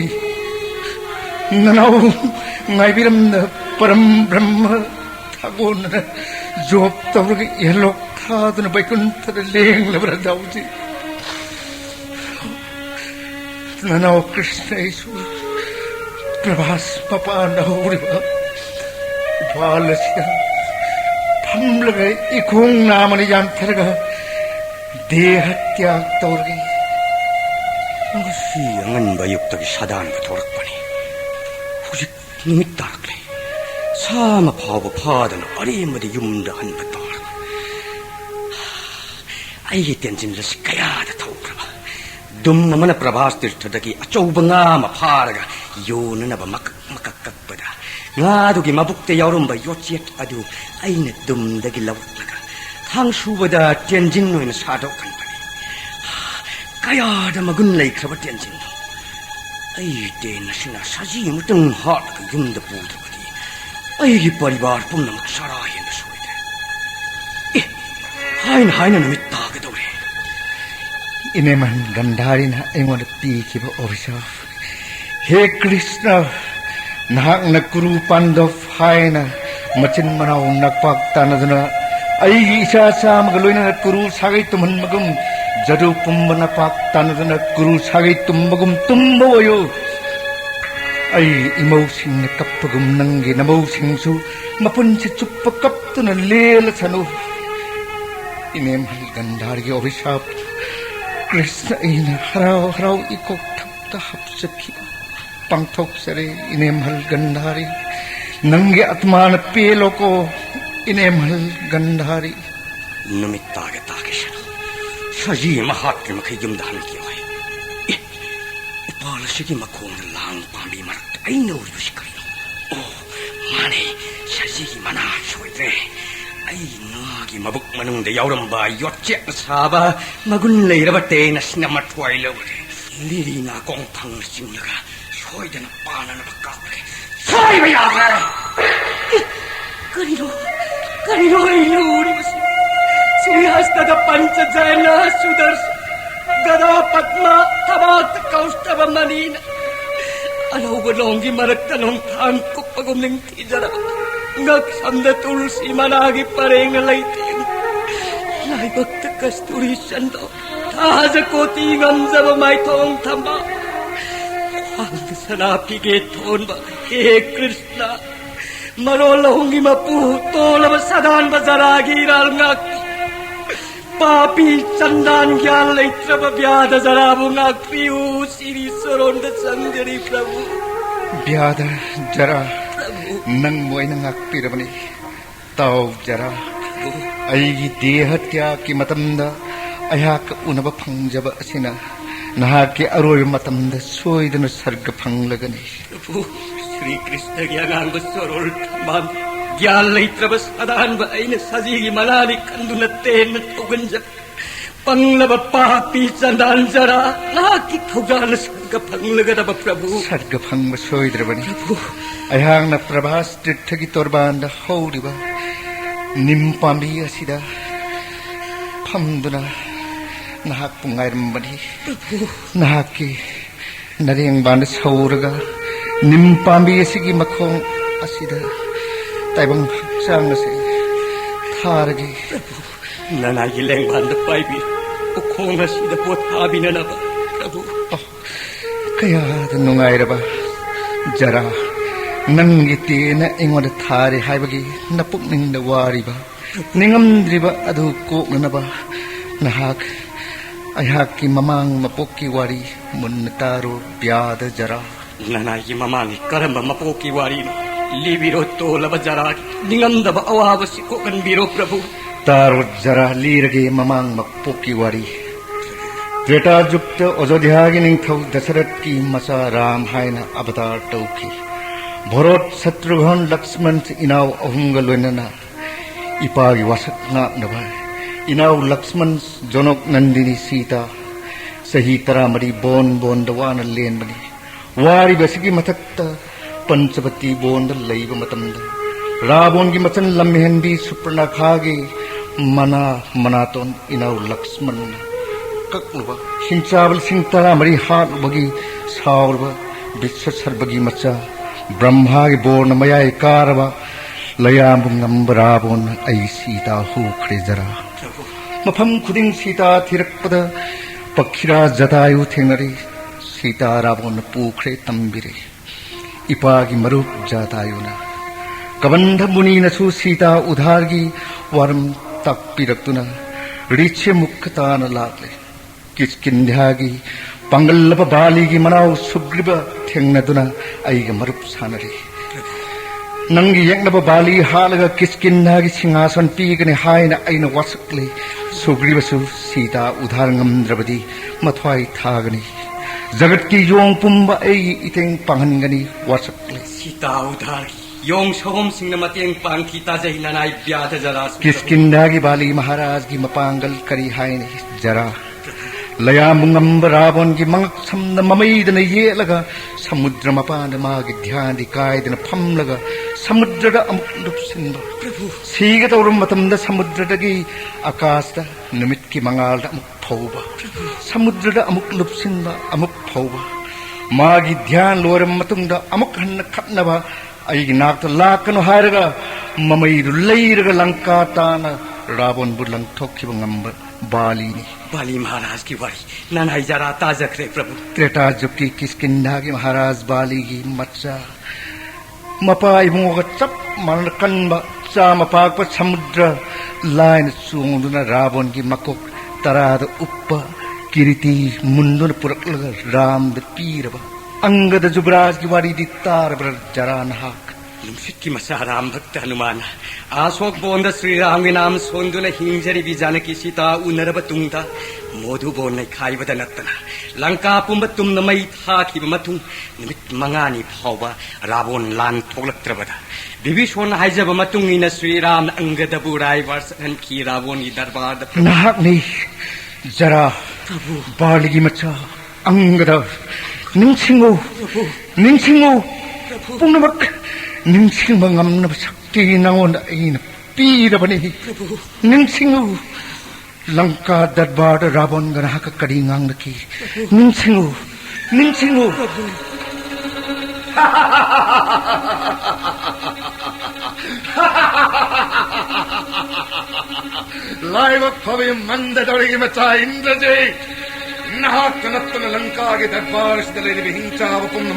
S2: ननाउ ngai परम ब्रह्म थागोन जोप तवरग यलोक थादन बैकुंठ लेंग लबरा दाउजी ननाउ कृष्ण येशु प्रभास पपा नौरिबा बालसिया फमलगे इखोंग नामनि यांथरगा देह त्याग तौरगे
S5: ngasi angan bayuktagi sadan bathorakpani hujik numit tarakle sama phawba phadana arimadi yumda hanba tarak ai tenjin lasi kaya da thaukraba dumma mana prabhas tirthadagi achauba nga ma pharaga
S4: ꯌꯣꯟꯅꯅꯕ ꯃꯀꯛ ꯀꯛꯄꯗ ꯉꯥꯗꯨꯒꯤ ꯃꯕꯨꯛꯇ ꯌꯥꯎꯔꯝꯕ ꯌꯣꯠꯆꯦꯠ ꯑꯗꯨ ꯑꯩꯅ ꯗꯨꯝꯗꯒꯤ ꯂꯧꯔꯛꯂꯒ ꯊꯥꯡ ꯁꯨꯕꯗ ꯇꯦꯟꯖꯤꯟ ꯑꯣꯏꯅ ꯁꯥꯗꯣꯛꯍꯟꯕꯅꯤ ꯀꯌꯥꯗ ꯃꯒꯨꯟ ꯂꯩꯈ꯭ꯔꯕ ꯇꯦꯟꯖꯤꯟꯅꯣ ꯑꯩ ꯇꯦꯟ ꯑꯁꯤꯅ ꯁꯖꯤ ꯑꯃꯇꯪ ꯍꯥꯠꯂꯒ ꯌꯨꯝꯗ ꯄꯨꯗ꯭ꯔꯕꯗꯤ ꯑꯩꯒꯤ ꯄꯔꯤꯕꯥꯔ ꯄꯨꯝꯅꯃꯛ ꯆꯔꯥ ꯍꯦꯟꯕ ꯁꯣꯏꯗ꯭ꯔꯦ 하이나 놈이 따게도래.
S2: 이내만 간다리나 앵원의 삐기버 오리샤. 해 크리스나 나학나 구루 판도 하이나 마친 마나오 낙박 따나드나 아이기 이샤사 마글로이나 구루 사가이 뜸은 먹음 자루 뿜바나 박 따나드나 구루 사가이 뜸 먹음 뜸보요. 아이 이모싱나 깝버금 능기 나모싱수 마pun치 쭈빠 깝드나 레라사노 이내 말간다리 어리샵 그래서 이내 하라오 이곡 탑다 합석히고 빵톡세레 이내 말간다리 능게 아트마나 빼놓고 이내 말간다리
S4: 놈이 따게시라 사지 마하트 마케 좀다 함께와요 발시기 마콩을 랑밤비 마락다 아이노 우리시카리노 오 마네 사지기 마나 쇼이데 아이 나기 마북 마능데 야우름바 요째 사바 마군 레이라바 테나 시나마 트와일로그레 리리나 공팡 싱나가 쇼이데나 빠나나 바까그레 사이바야가 그리로 이로 우리무시 수리하스다다 반짜자나 수다르스 다다 patma tabat kaustaba manina alaw balonggi maraktanong tangko pagumling tijara ngak samda tulsi managi pareng laitin lai bakta kasturi sando taja koti ngamzaba mai tong tamba ang sanapi ge tonba he krishna marolonggi mapu tolaba sadan bazaragi ral ngak papi chandan gyal leitraba byada zarabu ngakriu siri soronda sangdari prabhu
S2: byada jara nang moina ngakpirabani taw jara aigi dehatya ki matamda ayak unaba phangjaba asina nahaki aroy matamda soidana sarga phanglagani
S4: prabhu Sri Krishna gi agang sorol man gyal leitraba sadan ba aina sajigi malali kanduna ten tuganja panglaba papi chandan jara naki thojana sarga phanglagada ba prabhu
S2: sarga phangba soidrabani prabhu ayangna prabhas tithagi torbanda haudiba nimpambi asida phamduna nahak pungairambani nahaki nareng banda sauraga nimpambi asigi makhong asida taibang haksang nase tharagi
S4: nanagi lengbanda paibi ukhong asida pothabina na ba prabhu
S2: kaya nungairaba jara nangi tena ingoda thare haibagi napukningda wariba ningamdriba adu koknanaba nahak ayhaki mamang mapokki wari munnataro byada jara
S4: nanagi mamang karamba mapokki wari libiro tolaba jara ningamdaba awabasi kokan biro prabhu
S2: taro jara lirage mamang mapokki wari Treta Jukta Ajodhyagi Ningthau Dasarat ki masa Ram haina avatar tauki Bharat Shatrughan Lakshman inaw ahunga loinana ipagi wasak nga naba inaw Lakshman Jonok Nandini Sita sahi taramari bon dawana lenbani wari basigi matakta Panchavati bonda laiba matamda Rabon gi machan lamhenbi Suparnakhagi manaton inaw Lakshman kakluba singchabal singtara mari hat bagi saurba bisasar bagi macha brahma gi borna mayai karba layam ngambrabon ai sita hu khrijara mafam khuding sita thirakpada pakhira jatayu thenari sita rabon pukhre tambire ipagi marup jatayuna kabandha muni nasu sita udhargi waram takpiraktuna riche mukkatana lakle Kiskindhagi Pangalapa Baligi Manau Sugriba Tengnaduna Aiga Marup Sanari Nangi Yangnaba Bali Halaga Kiskindhagi Singasan Pigani Haina Aina Wasakli Sugribasu Sita Udharangam Drabadi Matwai Thagani जगत की Yong पुंबा इतेंग पांगनगनी वासकले
S4: Sita उधार Yong सोम सिंह मतेंग पांखी ताजही ननाई ब्याद जरा
S2: किसकिंदा की बाली महाराज की मपांगल करी हाय जरा लया मुंगम रावण की मंग समद ममईदन ये लगा समुद्र मपान मागी ध्यान दी कायदन फम लगा समुद्र दा अमुक लुपसिन प्रभु सीगे तौरम मतम दा समुद्र दगी आकाश दा निमित की मंगाल दा अमुक फौबा समुद्र दा अमुक लुपसिन बा अमुक फौबा मागी ध्यान लोरम मतुंग दा अमुक हन्न खटनबा आई नाक तो लाकनो हायरगा ममईदु लैरगा लंका ताना रावण बुलंग ठोकी बंगंब
S4: बाली महाराज की वारी ननाई जरा ताजा करे प्रभु
S2: त्रेता जुकी किसकिंदा की महाराज बाली की मच्चा मपा इमुग चप मन कन्बा चा मपाक पर समुद्र लाइन सुंगुना रावण की मकोक तराद उप्पा किरीति मुंडुन पुरकलग राम द पीरबा अंगद जुबराज की वारी दी तार बर जरा नहाक
S4: लुमसित की मसा राम भक्त हनुमान आशोक बोंद श्री राम के नाम सोंदुन हिंजरी भी जानकी सीता उनरब तुंगदा मोधु बोन नै खाइबद नत्तना लंका पुंब तुम नमई थाखिब मथुं निमित मंगानी फावबा रावण लान थोलक्त्रबदा विभीषण हाइजब मथुं इन श्री राम अंगद बुराई वर्षन की रावण की दरबार
S2: नाहक नहीं जरा
S4: प्रभु
S2: बाली मचा Angad निंसिंगो पुनमक निंसिंग ngamna sakti nangon aina pirabani निंसिंगो Lanka दरबार रावण गना का कड़ी ngang नकी निंसिंगो लाइव फवे मंद दौड़ी मचा इंद्रजीत नाहक नत्तन लंका के दरबार से दले हिंसा वपुन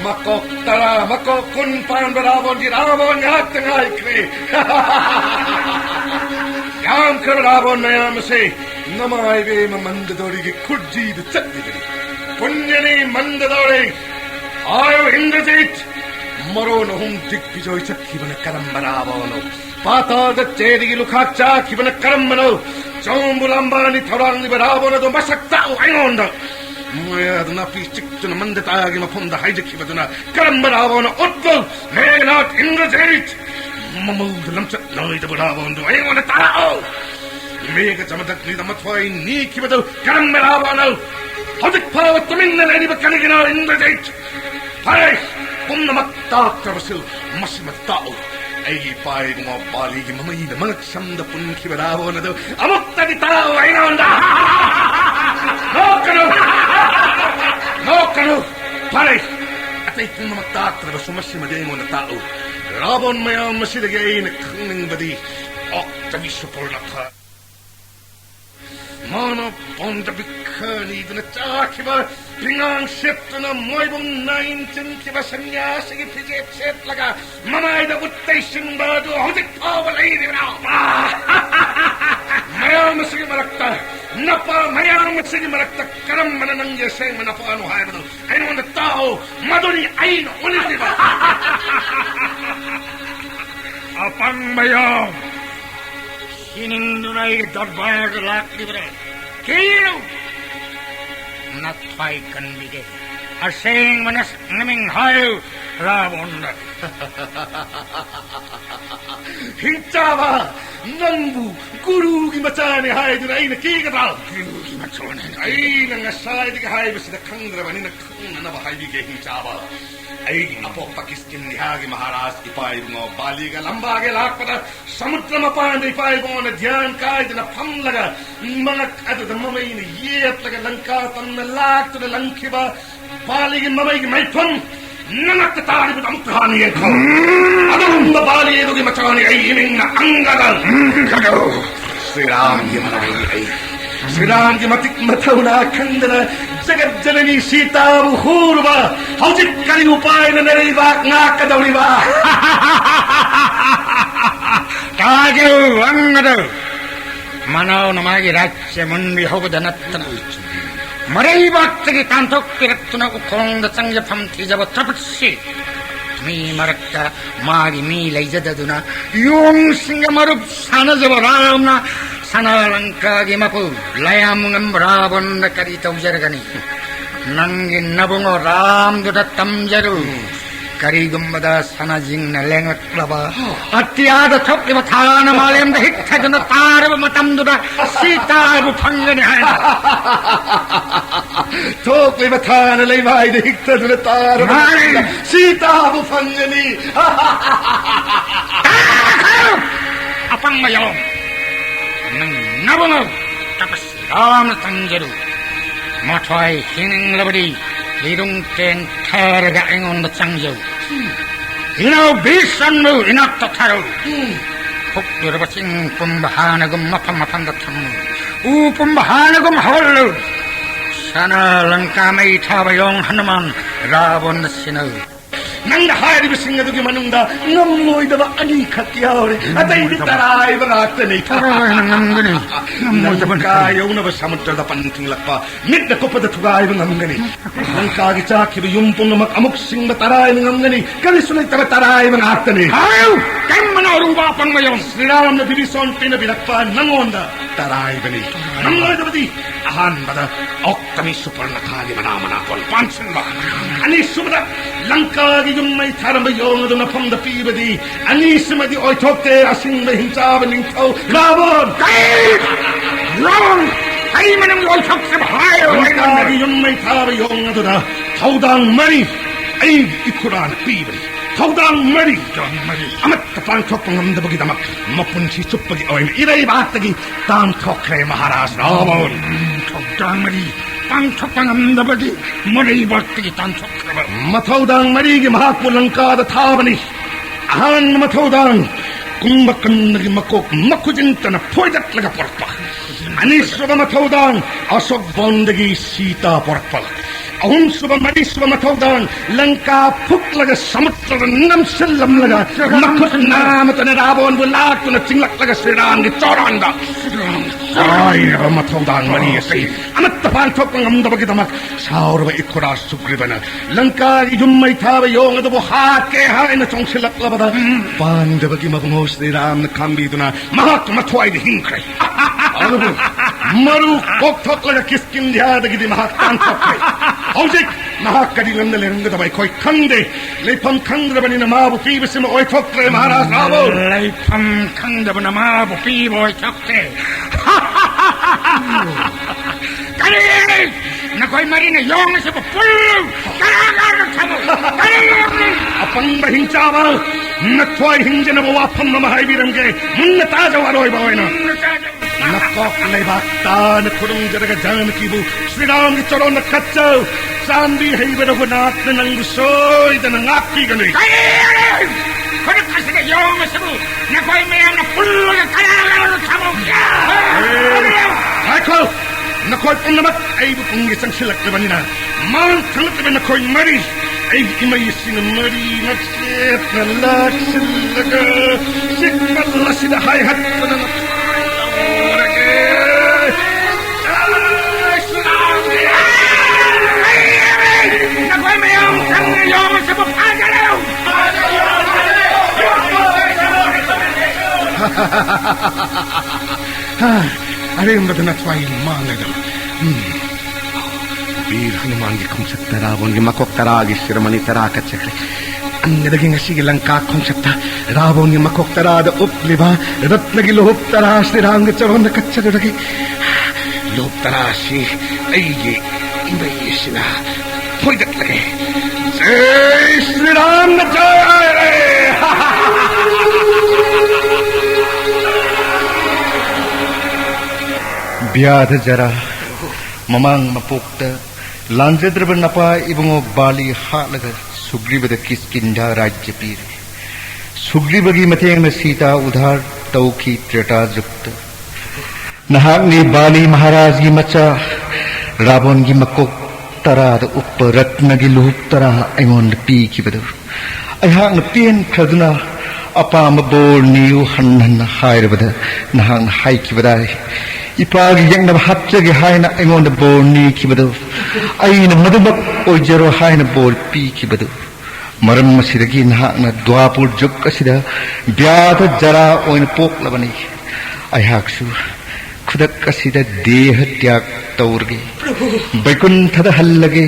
S2: मको तरा मको कुन पान रावण की रावण याद तंगाई करे याम कर रावण नयाम से नमाय वे मंद दौड़ी की खुर्जी चक्की गई पुण्यनी मंद दौड़े आयो इंद्रजीत मरो न हम दिग्विजय चक्की बन करम रावण पाताल चेरी लुखाचा की बन करम बनो चौंबुलंबानी थोरांग रावण दो मसक्ता आयोंदा मोयदना पिचिक्तन मंदतागी मफुंदा हाइजकी बदना करम रावण उत्तल मेघनाथ इंद्रजीत ममूद लमच नोइद रावण दो आयोंद ताओ मेघ जमदक निद मथवाई नी की बदो करम रावण हदिक फाव तुमिन लेनी बकनिगिना इंद्रजीत हाय पुन्नमत्ता त्रवसु मसमत्ताओ ऐगी पाएगुमा बाली की ममईद मंगत शब्द पुन की रावण दो अमुक्ता की ताओ आयोंदा No kanu pare atay punnamata त्रवसु मसमदेमो ताओ रावण मयाम मसिदगे इन खंग बदी octavisupolnatha Mana ponda bikhani dina chakiba pingang septana moibung nain chinkiba sanyasi ki pijep set laga mamay da uttay singbadu hudik pawalay dina mayam sige marakta napa mayam sige marakta karam mananang yaseng manapa anu hay badu ayno na tao maduri ayno unidiba
S6: apang mayam Sinindunay darbar lak libre. Kilo! Natfay kan bigay. Asing manas naming hayo. Ravon na.
S2: Hinchava! Nambu! Guru ki machane hayo dun ay nakikataw.
S6: Guru ki machone.
S2: Ay nangasay di ka hayo basi na kangra ba ni na kang na bahay bigay hinchava. Ay apo pakiskin nihagi महाराज की पाई बुंगो बाली का लंबा के लाख पता समुद्र में पानी पाई बुंगो ने ध्यान काय जना फम लगा मनक अद ममई ने ये लगा लंका तम ने लाख तो लंकी बा बाली की ममई की मैं फम नमक तारी बुदम कहानी है खो अदम बाली ये की मचानी आई इमिंग ना अंगदल कदो श्री राम की मनाई आई श्री राम की मथुना खंडन जगत जननी सीता हुरबा हौजिक करी उपाय न नरीबा नाकदौरीबा
S6: ताजो अंगदो मनो नमागी राज्य मुंडी होगदनत्तन मरई बात की कांतोक किरत्तन उखोंग संग फम थीजब त्रपत्सी मी मरक्ता मागी मी लैजददुना योंग सिंग मरुप सानजब रामना सनालंका की मपु लयामुंगम रावण करी तौजरगनी
S8: 낭기 나붕어 람두다 땀자루 가리금마다 사나징나 랭어클라바 아띠아다 톱리바 타나 말렘다 힉타드나 따르바 땀두다 시타부 판전이 하나
S1: 톱리바 타나 레이바이드 힉타드나 따르바 시타부 판전이
S8: 아빵마요 낭 나붕어 tapos ram tangjaru matwai hining labadi lidung ten taraga ingon tangjaru inaw bisan mo inak tataru puk dirabasing pembahanagum mapamapanda tamu pembahanagum hawlu sana langkamay tabayong hanuman rabon sinaw
S1: nang hari bisinga dugi manungda ngamoy daba ani khatyaore atay di taray bagakta nei
S8: taray nangangani ngamoy daba
S1: kayaw na ba samudra da panting lakpa mit na kopada tugay ngangani nang kagi chaki yumpong na makamuk sing taray ngangani kali sunay taray bagakta nei
S8: ayaw kam manaruba pang mayon
S1: sriram na division pinabinakpa nangonda taray bani nangoy daba di ahan bada oktami super nakali manamana kon pansin ba ani subada langka yung may tarang bayong na pang dapibadi anisima di oitokte asing may hinsaban ng tao Rabon!
S8: Rabon! Ay manang oitok sa bahayo!
S1: Langka yung may tarang bayong na taudang mari ay ikuran pibadi taudang mari amat kapang tok pangamda bagi damak mapunsi sup bagi oim iray batagi tam tokre maharas Rabon
S8: taudang mari Pangtok pangamda bagi mari bakti tantok kraba
S1: mataudang marigi mahakpo langkada tabani ahan mataudang kung makan nagi makok makujinta na poidat laga porpa anis suba mataudang asok bondagi sita porpa ahun suba manis suba mataudang langka puk laga samutra nam selam laga makut namata na rabon bulat na cinglak laga serang di coranda ay mataudang manis amat tapang tok pangamda bagi damak saur ba ikura sugribana langka ijumay tabayong ado buhat ke hay na chong silak labada panda bagi mabungos ni ram na kambi duna mahak matway di hingkray maru koktok laga kiskin diya dagi di mahak tantokray haujik mahak kadilam na lerang da bay koy kangde lepam kangda bani na mabu pibisim oy tokre maharas rabo
S8: lepam kangda bani na mabu pibo oy tokre Kali! Nakoy marina yung sa pupul! Kalagar kamu! Kali!
S1: Apang bahincawa! Natway hinja na bawapam na mahaybirang ke! Natajaw aroy baway na! Nakok laybakta na kurung jaraga jan kibu! Sriram gitoron na katsaw! Sandi hayba na hunat na nang gusoy na nangaki ganay!
S8: Kali! Kung kasi na yung sa bu! Nakoy mayang na pulo na kalagar kamu!
S1: Michael! Nakoy pong namat ay bupong isang silak na banina. Mount tangat na nakoy mari ay imayisin na mari nagsit na laksilaga sikpala sinahayhat pa na nakoy
S8: nakoy mayang kanayong sa bupagalaw!
S1: Arim ba na tway mga dam? Bir hanuman gi konsep tarabon gi makok taragi siramani tarakat sekre. Ang naging sige lang ka konsepta rabon gi makok tarada upliba rat nagi lohop taras ni rang charon na katsa lagi. Lohop tarasi ay gi imay sina. Poidat lagi. Jai Shri Ram na jai!
S2: Biyada jara mamang mapukta lanjadraba napa ibungo bali halaga sugribada kiskinda rajya pir sugribagi mateng na sita udhar tauki treta jukta nahak ni bali maharaj gi macha rabon gi makok tarada upparat nagi lup tara aingon pi kibadu ai hak na pien khaduna apa mabol niu hannan hairabada nahang hai kibadai ipagi yang na hatjagi haina aingon da bol ni kibadu aina madubak ojero haina bol pi kibadu maram masidagi nahak na dwapur juk asida byada jara oin pok labani ai haksu खुदक असिदा देह त्याग तौरगे बैकुंठदा हल्लगे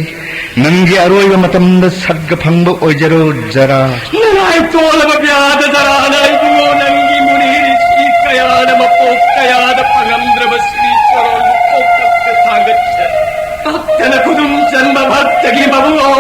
S2: नंगे अरोइब मतमदा सर्ग फंग ओइजरो जरा
S4: ननाय तोलब ब्याद जरा नाइबुंगो नंगी मुनिरी श्री कयाद मपोक कयाद पंगंद्रब श्री चरण कोकत थागत भक्तन कुदुम जन्म भक्तगी बबुओ